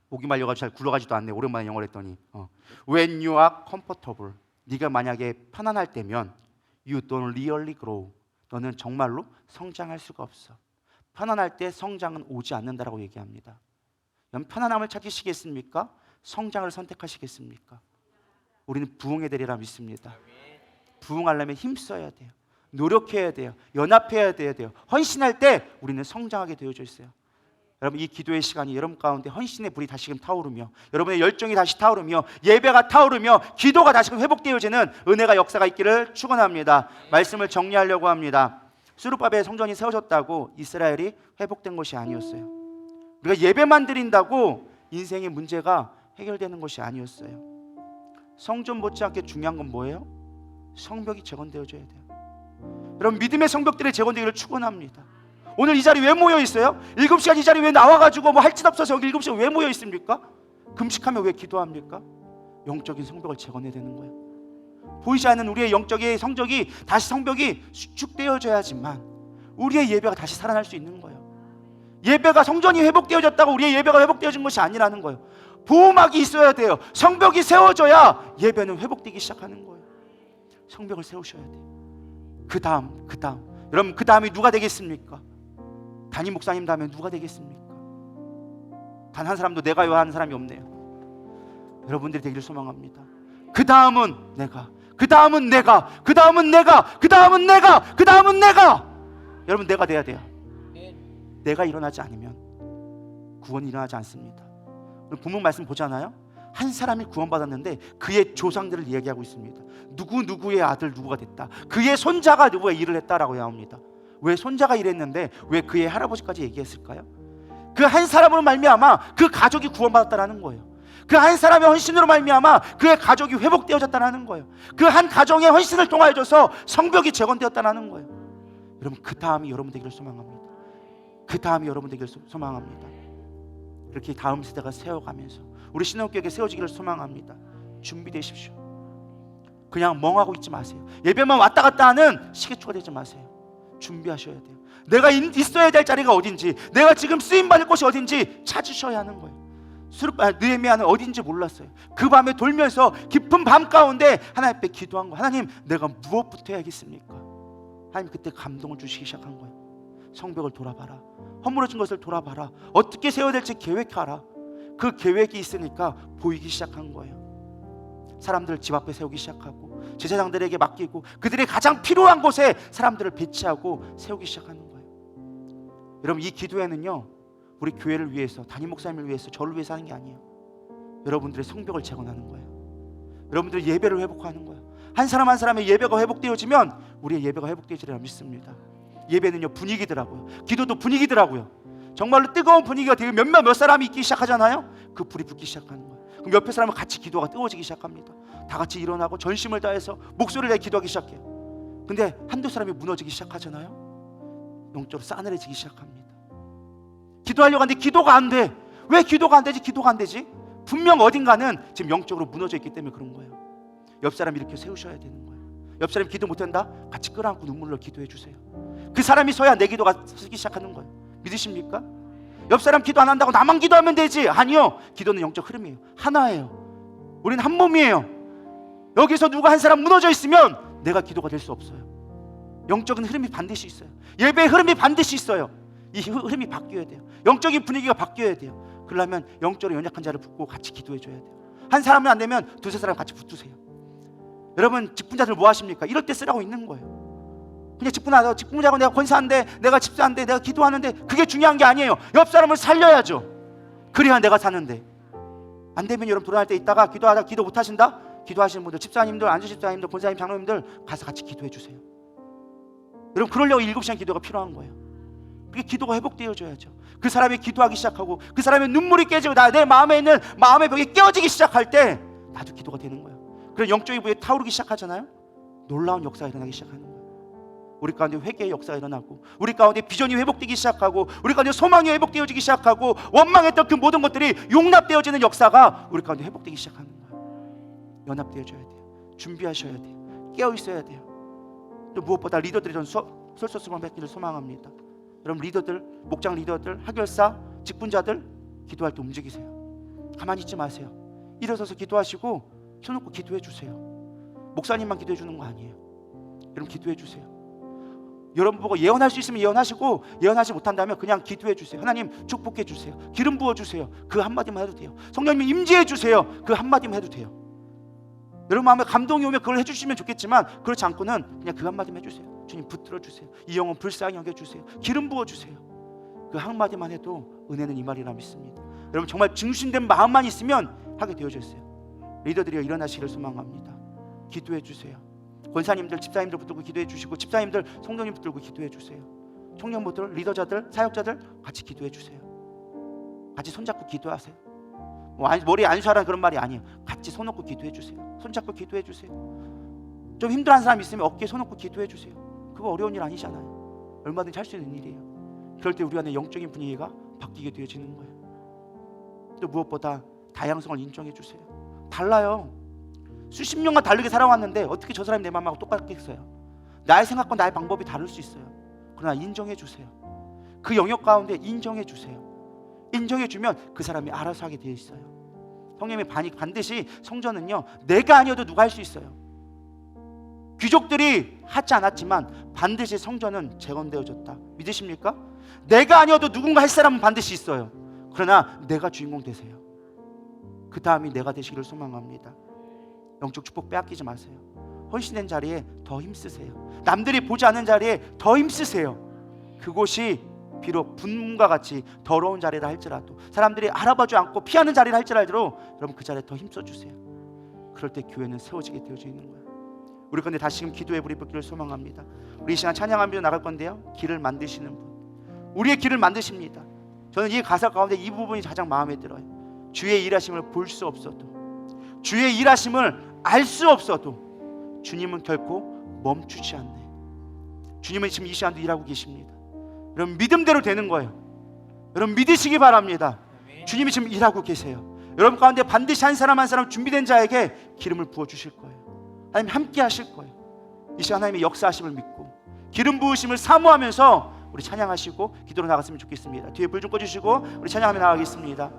목이 말려가지고 잘 굴러가지도 않네. 오랜만에 영어를 했더니. When you are comfortable, 네가 만약에 편안할 때면 you don't really grow. 너는 정말로 성장할 수가 없어. 편안할 때 성장은 오지 않는다라고 얘기합니다. 여러분 편안함을 찾으시겠습니까? 성장을 선택하시겠습니까? 우리는 부흥해야 되리라 믿습니다. 부흥하려면 힘써야 돼요. 노력해야 돼요. 연합해야 돼요. 헌신할 때 우리는 성장하게 되어져 있어요. 여러분 이 기도의 시간이 여러분 가운데 헌신의 불이 다시금 타오르며 여러분의 열정이 다시 타오르며 예배가 타오르며 기도가 다시금 회복되어지는 은혜가 역사가 있기를 축원합니다. 말씀을 정리하려고 합니다. 수르바벨 성전이 세워졌다고 이스라엘이 회복된 것이 아니었어요. 우리가 예배만 드린다고 인생의 문제가 해결되는 것이 아니었어요. 성전 못지않게 중요한 건 뭐예요? 성벽이 재건되어져야 돼요. 여러분 믿음의 성벽들이 재건되기를 축원합니다. 오늘 이 자리 왜 모여 있어요? 7시간 이 자리 왜 나와가지고 뭐 할 짓 없어서 여기 7시간 왜 모여 있습니까? 금식하며 왜 기도합니까? 영적인 성벽을 재건해야 되는 거예요. 보이지 않는 우리의 영적인 성적이 다시 성벽이 수축되어져야지만 우리의 예배가 다시 살아날 수 있는 거예요. 예배가 성전이 회복되어졌다고 우리의 예배가 회복되어진 것이 아니라는 거예요. 보호막이 있어야 돼요. 성벽이 세워져야 예배는 회복되기 시작하는 거예요. 성벽을 세우셔야 돼요. 그 다음 여러분 그 다음이 누가 되겠습니까? 담임 목사님 다음에 누가 되겠습니까? 단 한 사람도 내가요 하는 사람이 없네요. 여러분들이 되기를 소망합니다. 그 다음은 내가, 그 다음은 내가, 그 다음은 내가, 그 다음은 내가, 그 다음은 내가. 여러분 내가 돼야 돼요. 내가 일어나지 않으면 구원이 일어나지 않습니다. 본문 말씀 보잖아요. 한 사람이 구원받았는데 그의 조상들을 이야기하고 있습니다. 누구의 아들 누구가 됐다. 그의 손자가 누구의 일을 했다라고 나옵니다. 왜 손자가 일했는데 왜 그의 할아버지까지 얘기했을까요? 그 한 사람으로 말미암아 그 가족이 구원받았다라는 거예요. 그 한 사람의 헌신으로 말미암아 그의 가족이 회복되어졌다라는 거예요. 그 한 가정의 헌신을 통하여져서 성벽이 재건되었다라는 거예요. 여러분 그 다음이 여러분 되기를 소망합니다. 그 다음이 여러분 되기를 소망합니다. 이렇게 다음 세대가 세워가면서 우리 신혼교회가 세워지기를 소망합니다. 준비되십시오. 그냥 멍하고 있지 마세요. 예배만 왔다 갔다 하는 시계초가 되지 마세요. 준비하셔야 돼요. 내가 있어야 될 자리가 어딘지, 내가 지금 쓰임받을 곳이 어딘지 찾으셔야 하는 거예요. 느헤미야는 어딘지 몰랐어요. 그 밤에 돌면서 깊은 밤 가운데 하나님 앞에 기도한 거. 하나님 내가 무엇부터 해야겠습니까? 하나님 그때 감동을 주시기 시작한 거예요. 성벽을 돌아봐라. 허물어진 것을 돌아봐라. 어떻게 세워야 될지 계획하라. 그 계획이 있으니까 보이기 시작한 거예요. 사람들을 집 앞에 세우기 시작하고 제사장들에게 맡기고 그들이 가장 필요한 곳에 사람들을 배치하고 세우기 시작하는 거예요. 여러분 이 기도회는요 우리 교회를 위해서, 담임 목사님을 위해서, 저를 위해서 하는 게 아니에요. 여러분들의 성벽을 재건하는 거예요. 여러분들의 예배를 회복하는 거예요. 한 사람 한 사람의 예배가 회복되어지면 우리의 예배가 회복되어지리라 믿습니다. 예배는요 분위기더라고요. 기도도 분위기더라고요. 정말로 뜨거운 분위기가 되고 몇 사람이 있기 시작하잖아요. 그 불이 붙기 시작하는 거예요. 그럼 옆에 사람은 같이 기도가 뜨거워지기 시작합니다. 다 같이 일어나고 전심을 다해서 목소리를 내 기도하기 시작해요. 근데 한두 사람이 무너지기 시작하잖아요. 영적으로 싸늘해지기 시작합니다. 기도하려고 하는데 기도가 안 돼. 왜 기도가 안 되지? 기도가 안 되지? 분명 어딘가는 지금 영적으로 무너져 있기 때문에 그런 거예요. 옆 사람 이렇게 세우셔야 되는 거예요. 옆 사람이 기도 못한다? 같이 끌어안고 눈물로 기도해 주세요. 그 사람이 서야 내 기도가 서기 시작하는 거예요. 믿으십니까? 옆 사람 기도 안 한다고 나만 기도하면 되지? 아니요. 기도는 영적 흐름이에요. 하나예요. 우리는 한 몸이에요. 여기서 누가 한 사람 무너져 있으면 내가 기도가 될 수 없어요. 영적인 흐름이 반드시 있어요. 예배의 흐름이 반드시 있어요. 이 흐름이 바뀌어야 돼요. 영적인 분위기가 바뀌어야 돼요. 그러려면 영적으로 연약한 자를 붙고 같이 기도해 줘야 돼요. 한 사람은 안 되면 두세 사람 같이 붙으세요. 여러분 직분자들 뭐 하십니까? 이럴 때 쓰라고 있는 거예요. 그냥 직분자고 내가 권사한데, 내가 집사한데, 내가 기도하는데 그게 중요한 게 아니에요. 옆 사람을 살려야죠. 그래야 내가 사는데. 안 되면 여러분 불안할 때 있다가 기도하다 기도 못 하신다? 기도하시는 분들, 집사님들, 안수 집사님들, 권사님, 장로님들 가서 같이 기도해 주세요. 여러분 그러려고 7시간 기도가 필요한 거예요. 그게 기도가 회복되어져야죠. 그 사람이 기도하기 시작하고 그 사람의 눈물이 깨지고 내 마음에 있는 마음의 벽이 깨어지기 시작할 때 나도 기도가 되는 거예요. 그런 영적인 부에 타오르기 시작하잖아요. 놀라운 역사가 일어나기 시작하는 거예요. 우리 가운데 회개의 역사가 일어나고, 우리 가운데 비전이 회복되기 시작하고, 우리 가운데 소망이 회복되어지기 시작하고, 원망했던 그 모든 것들이 용납되어지는 역사가 우리 가운데 회복되기 시작하는 거예요. 연합되어져야 돼요. 준비하셔야 돼요. 깨어 있어야 돼요. 또 무엇보다 리더들이 전 솔선수범 뵙기를 소망합니다. 여러분 리더들, 목장 리더들, 하결사, 직분자들 기도할 때 움직이세요. 가만히 있지 마세요. 일어서서 기도하시고 손 놓고 기도해 주세요. 목사님만 기도해 주는 거 아니에요. 여러분 기도해 주세요. 여러분 보고 예언할 수 있으면 예언하시고, 예언하지 못한다면 그냥 기도해 주세요. 하나님 축복해 주세요. 기름 부어 주세요. 그 한마디만 해도 돼요. 성령님 임재해 주세요. 그 한마디만 해도 돼요. 여러분 마음에 감동이 오면 그걸 해주시면 좋겠지만, 그렇지 않고는 그냥 그 한마디만 해주세요. 주님 붙들어 주세요. 이 영혼 불쌍히 여겨주세요. 기름 부어주세요. 그 한마디만 해도 은혜는 이 말이라 믿습니다. 여러분 정말 중심된 마음만 있으면 하게 되어져 있어요. 리더들이 일어나시기를 소망합니다. 기도해 주세요. 권사님들, 집사님들 붙들고 기도해 주시고, 집사님들, 성도님 붙들고 기도해 주세요. 청년부들, 리더자들, 사역자들 같이 기도해 주세요. 같이 손잡고 기도하세요. 머리에 안수하라는 그런 말이 아니에요. 같이 손 놓고 기도해 주세요. 손잡고 기도해 주세요. 좀 힘들어하는 사람 있으면 어깨에 손 놓고 기도해 주세요. 그거 어려운 일 아니잖아요. 얼마든지 할 수 있는 일이에요. 그럴 때 우리 안에 영적인 분위기가 바뀌게 되어지는 거예요. 또 무엇보다 다양성을 인정해 주세요. 달라요. 수십 년간 다르게 살아왔는데 어떻게 저 사람이 내 마음하고 똑같겠어요? 나의 생각과 나의 방법이 다를 수 있어요. 그러나 인정해 주세요. 그 영역 가운데 인정해 주세요. 인정해 주면 그 사람이 알아서 하게 되어 있어요. 성령님의 반드시 성전은요, 내가 아니어도 누가 할 수 있어요. 귀족들이 하지 않았지만 반드시 성전은 재건되어졌다. 믿으십니까? 내가 아니어도 누군가 할 사람은 반드시 있어요. 그러나 내가 주인공 되세요. 그 다음이 내가 되시기를 소망합니다. 영적 축복 빼앗기지 마세요. 헌신된 자리에 더 힘쓰세요. 남들이 보지 않는 자리에 더 힘쓰세요. 그곳이 비록 분문과 같이 더러운 자리라 할지라도, 사람들이 알아봐주지 않고 피하는 자리라 할지라도 여러분 그 자리에 더 힘써주세요. 그럴 때 교회는 세워지게 되어져 있는 거예요. 우리 건데 다시금 기도의 불이 붙기를 소망합니다. 우리 이 시간 찬양하면서 나갈 건데요, 길을 만드시는 분, 우리의 길을 만드십니다. 저는 이 가사 가운데 이 부분이 가장 마음에 들어요. 주의 일하심을 볼 수 없어도, 주의 일하심을 알 수 없어도 주님은 결코 멈추지 않네. 주님은 지금 이 시간도 일하고 계십니다. 여러분 믿음대로 되는 거예요. 여러분 믿으시기 바랍니다. 주님이 지금 일하고 계세요. 여러분 가운데 반드시 한 사람 한 사람 준비된 자에게 기름을 부어주실 거예요. 하나님 함께 하실 거예요. 이 시간 하나님의 역사하심을 믿고 기름 부으심을 사모하면서 우리 찬양하시고 기도로 나갔으면 좋겠습니다. 뒤에 불 좀 꺼주시고 우리 찬양하며 나가겠습니다.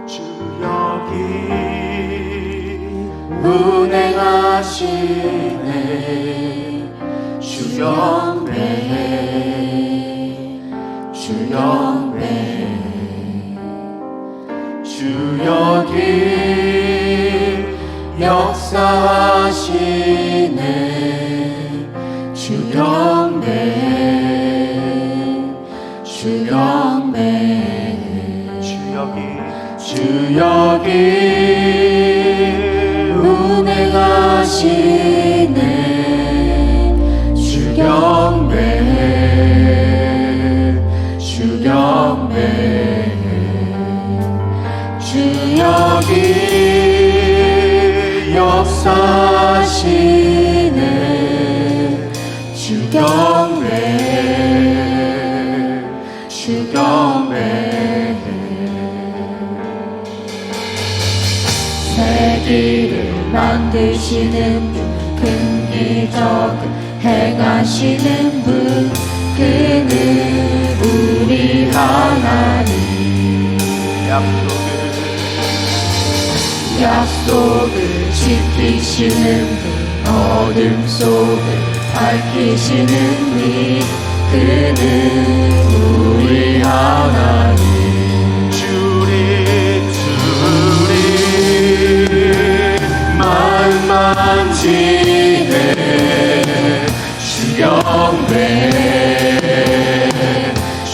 주 여기 운행하시네. 주 영배, 주 영배, 주 여기 역사하시네. 주 영배, 주 영배, 주 여기 운행하시네. 주 경배, 주 경배, 주 여기 역사하시네. 주 경배, 주 경배, 새 길을 만드시는 분, 큰 기적을 행하시는 분, 그는 우리 하나님 약속을 지키시는 분 어둠 속을 밝히시는 빛 그는 우리 하나님 주리 만만지대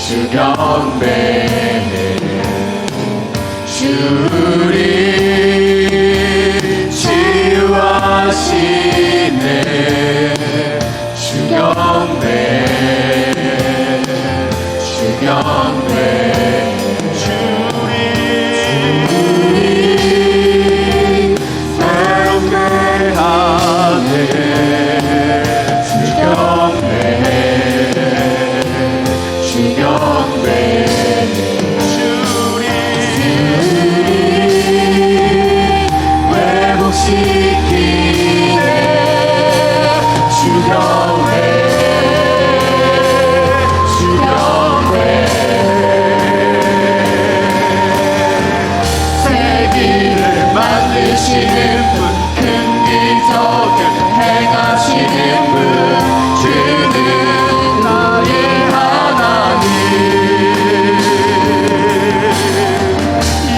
주경배 주리 치유하시네 주경배 주리 새롭게 하네 주경배 회복시키네 주경배 세기를 만드시는 분 큰 기적을 행하시는 분 주는 나의 하나님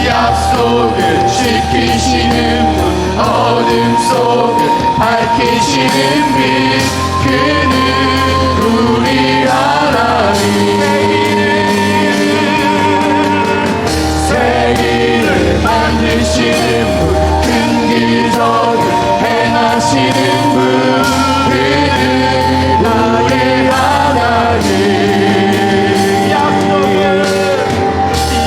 약속을 지키시는 분 어둠 속을 밝히시는 빛 그는 우리 하나님 세기를 만드시는 분 큰 기적을 행하시는 분 그는 나의 하나님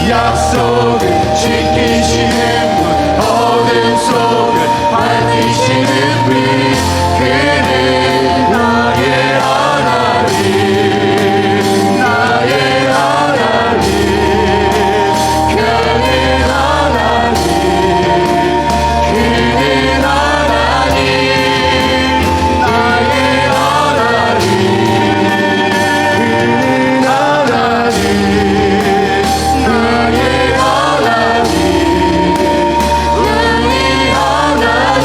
약속을 지키시는 분 어둠 속을 밝히시는 빛 그는 나의 하나님 나의 하나님 그는 하나님 그는 하나님 나의 하나님 그는 하나님 나의 하나님 우리 하나님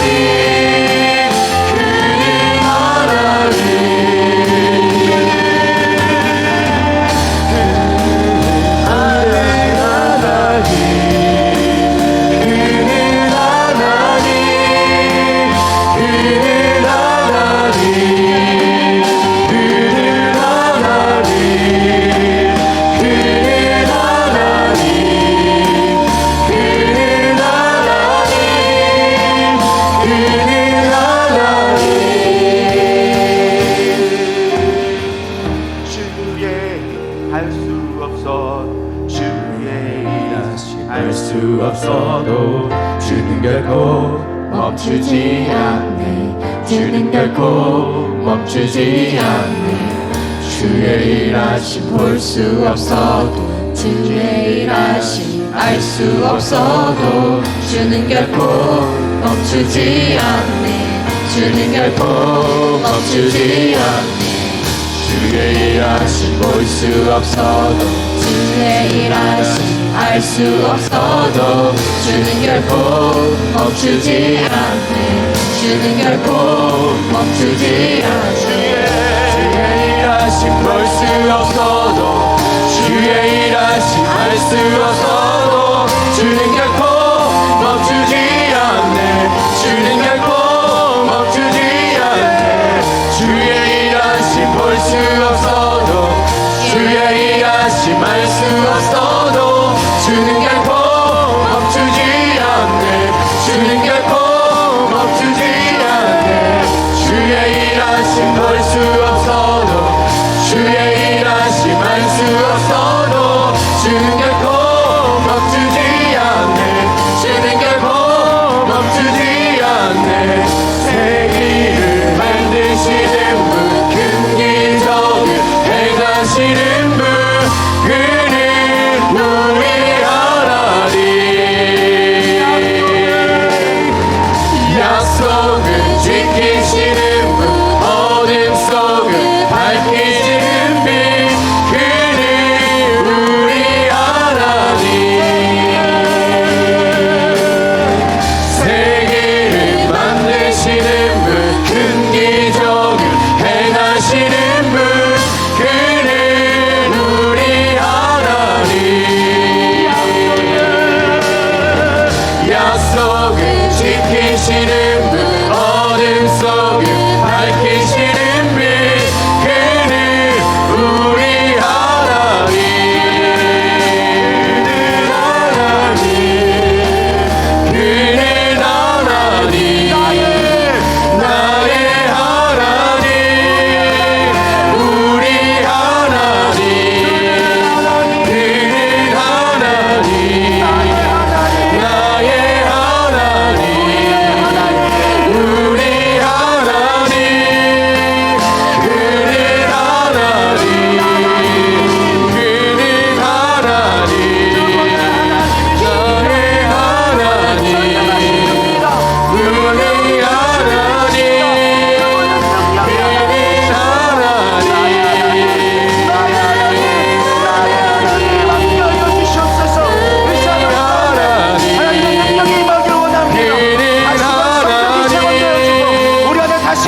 그는 하나님 수 없어도 주는 결코 멈추지 않네 주는 결코 멈추지 않네 주의 일하심 볼 수 없어도 주의 일하심 알 수 없어도 주는 결코 멈추지 않네 주는 결코 멈추지 않네 주의 일하심 볼 수 없어도 주의 일하심 알 수 없어도 주는 결코 멈추지 않네 주는 결코 멈추지 않네 주의 일하심 볼 수 없어도 주의 일하심 알 수 없어도 주는 결코 멈추지 않네 주는 결코 멈추지 않네 주의 일하심 볼 수 없어도 주의 일하심 알 수 없어도 주는 결코 멈추지 않네 주는 결코 멈추지 않네 주의 일하심 볼 수 없어도 주의 일하심 알 수 없어도 주는 결코 멈추지 않네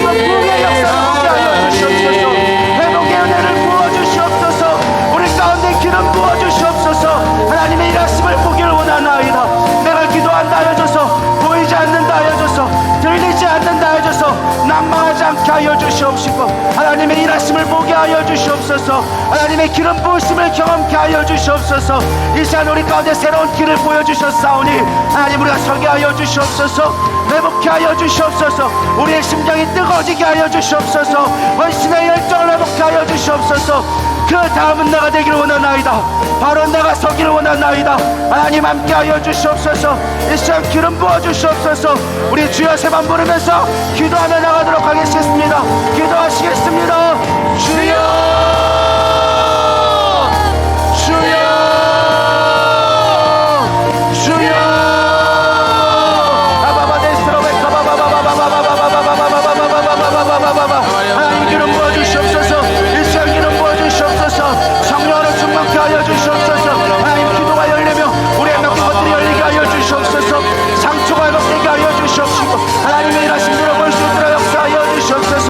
회복의 역사를 보게 하여 주시옵소서. 회복의 은혜를 부어주시옵소서. 우리 가운데 기름 부어주시옵소서. 하나님의 일하심을 보기를 원하나이다. 내가 기도한다 하여줘서 보이지 않는다 하여줘서 들리지 않는다 하여줘서 난망하지 않게 하여 주시옵시고 하나님의 일하심을 보게 하여 주시옵소서. 하나님의 기름 부으심을 경험케 하여 주시옵소서. 이 시간 우리 가운데 새로운 길을 보여주셨사오니 하나님 우리가 서게 하여 주시옵소서. 회복케 하여 주시옵소서. 우리의 심장이 뜨거워지게 하여 주시옵소서. 헌신의 열정을 회복케 하여 주시옵소서. 그 다음은 내가 되기를 원하나이다. 바로 내가 서기를 원하나이다. 하나님 함께 하여 주시옵소서. 이 시간 기름 부어 주시옵소서. 우리 주여 세번 부르면서 기도하며 나가도록 하겠습니다. 기도하시겠습니다. 주여 주여 주여 하나님 기름 부어 주시옵소서. 이 시간 기름 부어 주시옵소서. 성령으로 충만케 하여 주시옵소서. 하나님 기도가 열리며 우리의 막힌 것들이 열리게 하여 주시옵소서. 상처가 회복되게 하여 주시옵시고 하나님의 일하심 들어볼 수 있도록 역사하여 주시옵소서.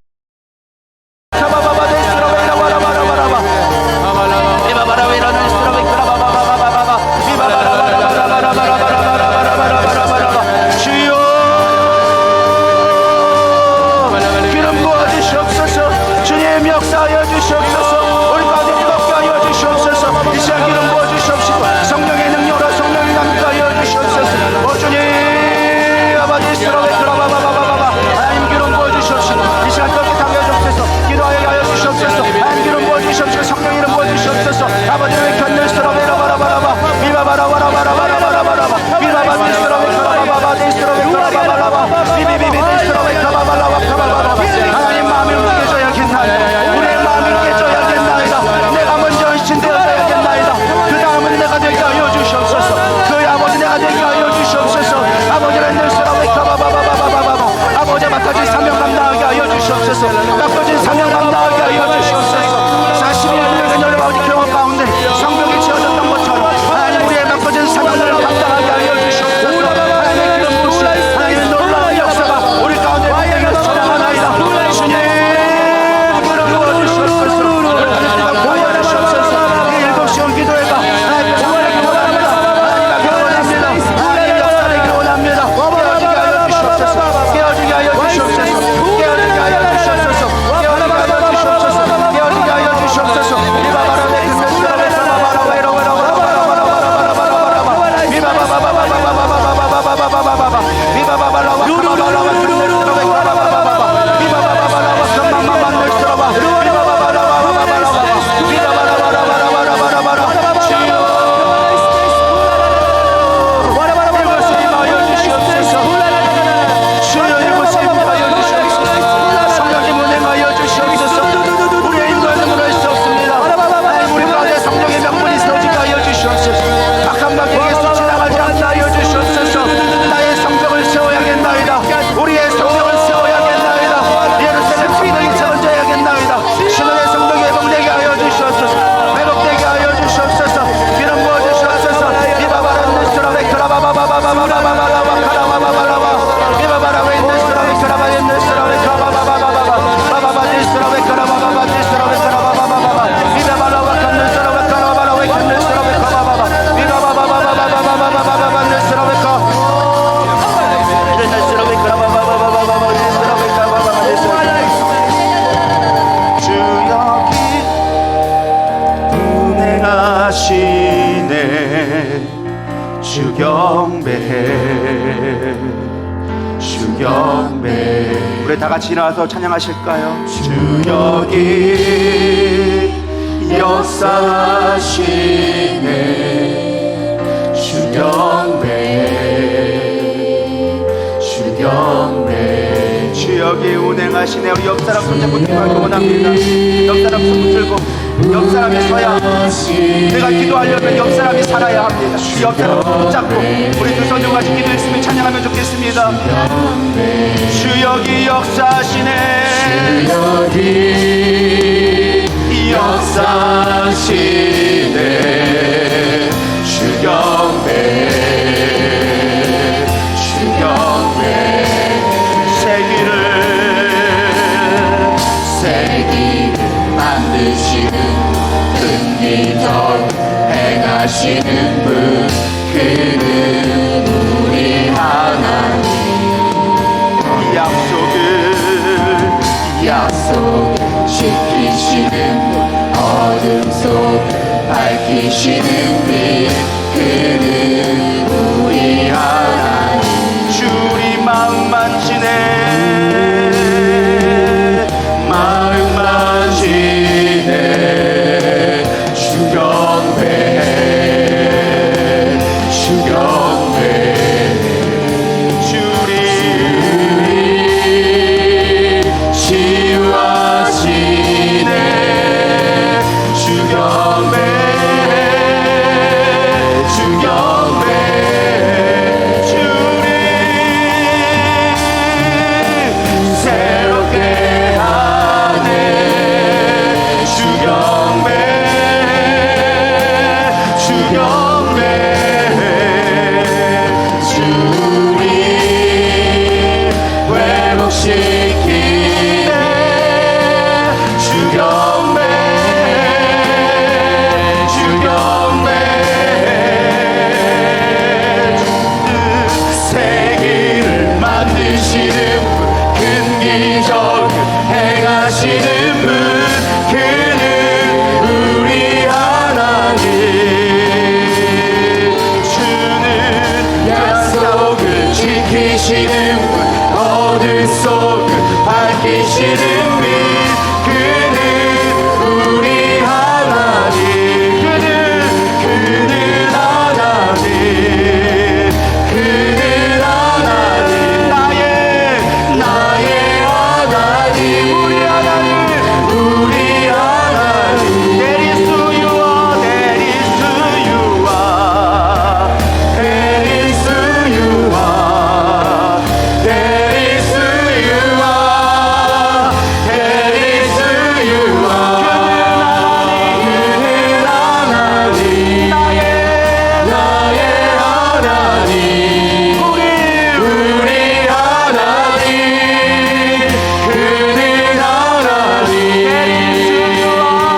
하나님 마음을 깨져야겠나이다. 우리의 마음을 깨져야겠나이다. 내가 먼저 헌신되어야겠나이다. 그 다음은 내가 되게 하여 주시옵소서. 그 아버지 내가 되게 하여 주시옵소서. 아버지를 늘 쓰라고 아버지 맡아진 사명 감당하게 하여 주시옵소서. 맡겨진 사명 감당하게 하여 주시옵소서. 40일 열린 아버지 경험 가운데 성벽이 지어졌던 것처럼 하나님 우리의 맡겨진 사명을 감당하게 하여 주시옵소서. 하나님의 기름 부으심 하나님의 놀라운 역사가 우리 가운데 되기를 소망하나이다. 주님 기름 부어주시옵소서. 보여주시옵소서. 이 일곱 시온 기도회가 하나님께 성공하기 원합니다. 하나님 원합니다. 하나님 역사되기 원합니다. 깨어지게 하여 주시옵소서. 깨어지게 하여 주시옵소서. 깨어지게 하여 주시옵소서. 깨어지게 하여 주시옵소서. 깨어지게 하여 주시옵소서. 이바바라베 그스라베 사바바라베 주경배 우리 다 같이 일어나서 찬양하실까요? 주 여기 역사하시네 주경배 주경배 주 여기 운행하시네. 우리 옆 사람 손잡고 기도하기 원합니다. 옆 사람 손 붙들고 옆 사람이 서야 내가 기도하려면 옆 사람이 살아야 합니다. 옆 사람 붙잡고 우리 두 손을 가지고 기도했으면 찬양하면 좋겠습니다. 주 여기 역사하시네 주 여기 역사하시네 주경배 주경배 세기를 만드시는 큰 기적 행하시는 분 그는 우리 하나님 이 약속 지키시는 분 어둠 속 밝히시는 빛 그는 우리 하나님 주리 마음 만지네 마음 만지네 주경배해 주리 치유하시네 주경배해 주리 새롭게 하네 주경배해 주리 회복시키네 주경배해 세계를 만드시는 분 큰 기적 행하시는 분 그는 우리 하나님 주는 약속을 지키시는 분 어둠 속을 밝히시는 빛 그는 우리 하나님 그는 하나님 그는 하나님 나의 하나님 우리 하나님 There is who you are, there is who you are. That is who you are. That is who you are. That is who you are. 그는 하나님 나의 하나님 우리 하나님 그는 하나님 아버지 That is who you are.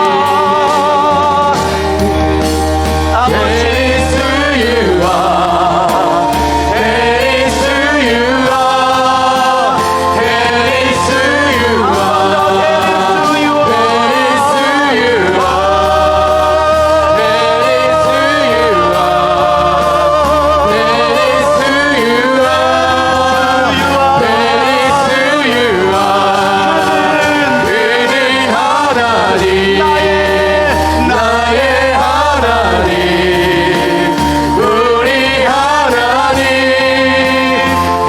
That is who you are. That is who you are. That is who you are. That is who you are. That is who you are. That is who you are. 그는 하나님 나의 하나님 우리 하나님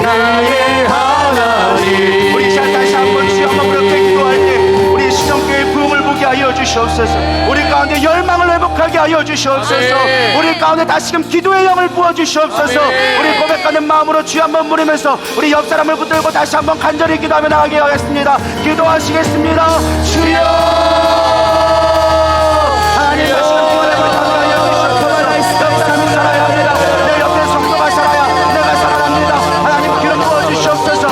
나의 하나님 우리 자 다시 한번 주여 한번 그렇게 기도할 때 우리 시정교회 부흥을 보게 하여 주시옵소서. 우리 가운데 열망을 회복하게 하여 주시옵소서. 아멘. 우리 가운데 다시금 기도의 영을 부어 주시옵소서. 아멘. 우리 고백하는 마음으로 주여 한번 부르면서 우리 옆 사람을 붙들고 다시 한번 간절히 기도하며 나가게 하겠습니다. 기도하시겠습니다. 주여 하나님 다시금 기도의 영을 담아여 주시옵소서. 옆 사람이 살아야 합니다. 내 옆에 성도가 살아야 내가 살아납니다. 하나님 기름 부어 주시옵소서.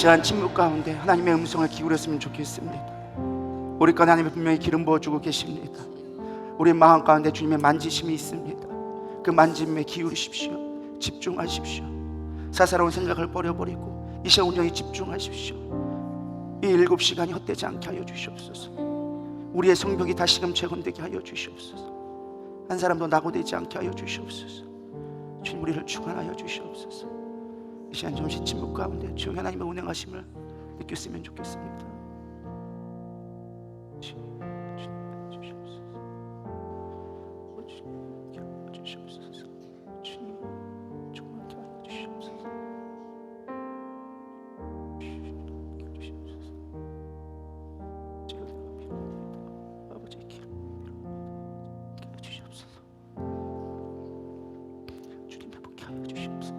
시간 침묵 가운데 하나님의 음성을 기울였으면 좋겠습니다. 우리 가 하나님이 분명히 기름 부어주고 계십니다. 우리 마음 가운데 주님의 만지심이 있습니다. 그 만짐에 기울이십시오. 집중하십시오. 사사로운 생각을 버려버리고 이 시간 온전히 집중하십시오. 이 7시간이 헛되지 않게 하여 주시옵소서. 우리의 성벽이 다시금 재건되게 하여 주시옵소서. 한 사람도 낙오되지 않게 하여 주시옵소서. 주님, 우리를 축원하여 주시옵소서. 이 시간 잠시 침묵 가운데 주여 하나님의 운행하심을 느꼈으면 좋겠습니다. 주님 주시옵소서. 주님 주시옵소서. 주님 축원하게 하여 주시옵소서. 아버지의 기름 하여 주시옵소서. 주님 회복케 하여 주시옵소서.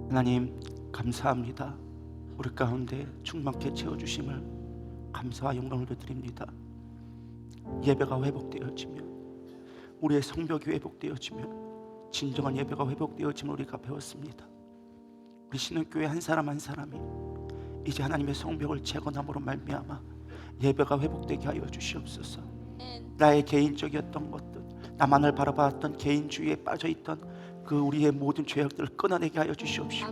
하나님 감사합니다. 우리 가운데 충만케 채워주심을 감사와 영광을 드립니다. 예배가 회복되어지면, 우리의 성벽이 회복되어지면, 진정한 예배가 회복되어지면 우리가 배웠습니다. 우리 신흥교회 한 사람 한 사람이 이제 하나님의 성벽을 재건함으로 말미암아 예배가 회복되게 하여 주시옵소서. 나의 개인적이었던 것들, 나만을 바라봤던 개인주의에 빠져있던 그 우리의 모든 죄악들을 끊어내게 하여 주시옵시오.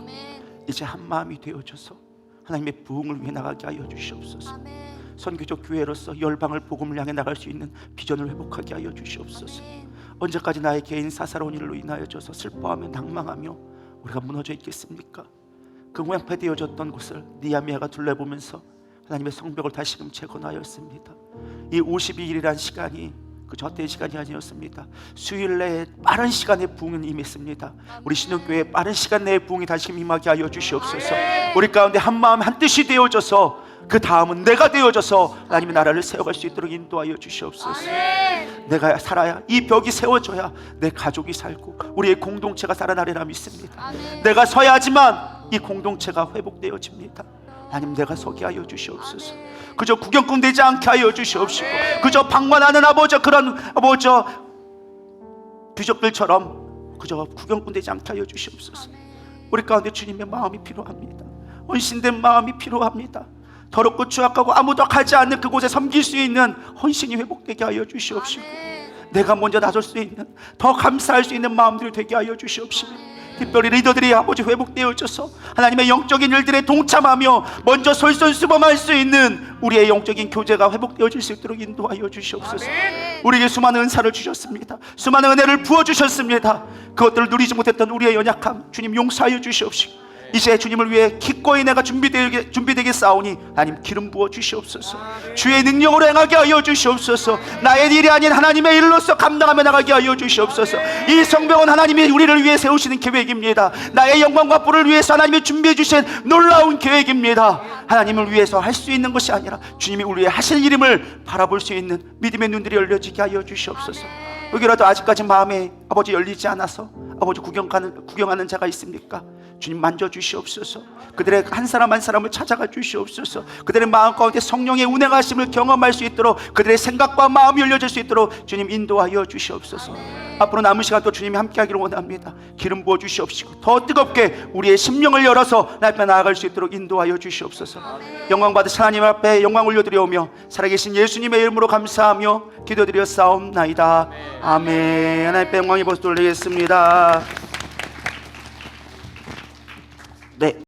이제 한 마음이 되어져서 하나님의 부흥을 위해 나가게 하여 주시옵소서. 선교적 교회로서 열방을 복음을 향해 나갈 수 있는 비전을 회복하게 하여 주시옵소서. 언제까지 나의 개인 사사로운 일로 인하여져서 슬퍼하며 낭망하며 우리가 무너져 있겠습니까? 그 모양패되어졌던 곳을 느헤미야가 둘러보면서 하나님의 성벽을 다시금 재건하였습니다. 이 52일이란 시간이 그 저때의 시간이 아니었습니다. 수일 내에 빠른 시간에 부흥은 임했습니다. 우리 신흥교회 빠른 시간 내에 부흥이 다시금 임하게 하여 주시옵소서. 우리 가운데 한 마음 한 뜻이 되어져서 그 다음은 내가 되어져서 하나님의 나라를 세워갈 수 있도록 인도하여 주시옵소서. 내가 살아야, 이 벽이 세워져야 내 가족이 살고 우리의 공동체가 살아나리라 믿습니다. 내가 서야 하지만 이 공동체가 회복되어집니다. 하나님, 내가 서게 하여 주시옵소서. 그저 구경꾼 되지 않게 하여 주시옵시고, 그저 방관하는 그런 귀족들처럼 그저 구경꾼 되지 않게 하여 주시옵소서. 우리 가운데 주님의 마음이 필요합니다. 헌신된 마음이 필요합니다. 더럽고 추악하고 아무도 가지 않는 그곳에 섬길 수 있는 헌신이 회복되게 하여 주시옵시고, 내가 먼저 나설 수 있는, 더 감사할 수 있는 마음들이 되게 하여 주시옵시고, 특별히 리더들이 아버지 회복되어져서 하나님의 영적인 일들에 동참하며 먼저 솔선수범할 수 있는 우리의 영적인 교제가 회복되어질 수 있도록 인도하여 주시옵소서. 우리에게 수많은 은사를 주셨습니다. 수많은 은혜를 부어주셨습니다. 그것들을 누리지 못했던 우리의 연약함 주님 용서하여 주시옵시고, 이제 주님을 위해 기꺼이 내가 준비되게 싸우니 하나님 기름 부어 주시옵소서. 주의 능력으로 행하게 하여 주시옵소서. 나의 일이 아닌 하나님의 일로서 감당하며 나가게 하여 주시옵소서. 이 성벽은 하나님이 우리를 위해 세우시는 계획입니다. 나의 영광과 뿔을 위해서 하나님이 준비해 주신 놀라운 계획입니다. 하나님을 위해서 할 수 있는 것이 아니라 주님이 우리 위해 하실 일임을 바라볼 수 있는 믿음의 눈들이 열려지게 하여 주시옵소서. 여기라도 아직까지 마음에 아버지 열리지 않아서 아버지 구경하는 자가 있습니까? 주님 만져주시옵소서. 그들의 한 사람 한 사람을 찾아가 주시옵소서. 그들의 마음 가운데 성령의 운행하심을 경험할 수 있도록, 그들의 생각과 마음이 열려질 수 있도록 주님 인도하여 주시옵소서. 앞으로 남은 시간 또 주님이 함께하기를 원합니다. 기름 부어 주시옵시고 더 뜨겁게 우리의 심령을 열어서 날 앞에 나아갈 수 있도록 인도하여 주시옵소서. 영광 받으신 하나님 앞에 영광 올려드리오며 살아계신 예수님의 이름으로 감사하며 기도드렸사옵나이다. 아멘. 하나님 앞에 영광이 벌써 돌리겠습니다. 네.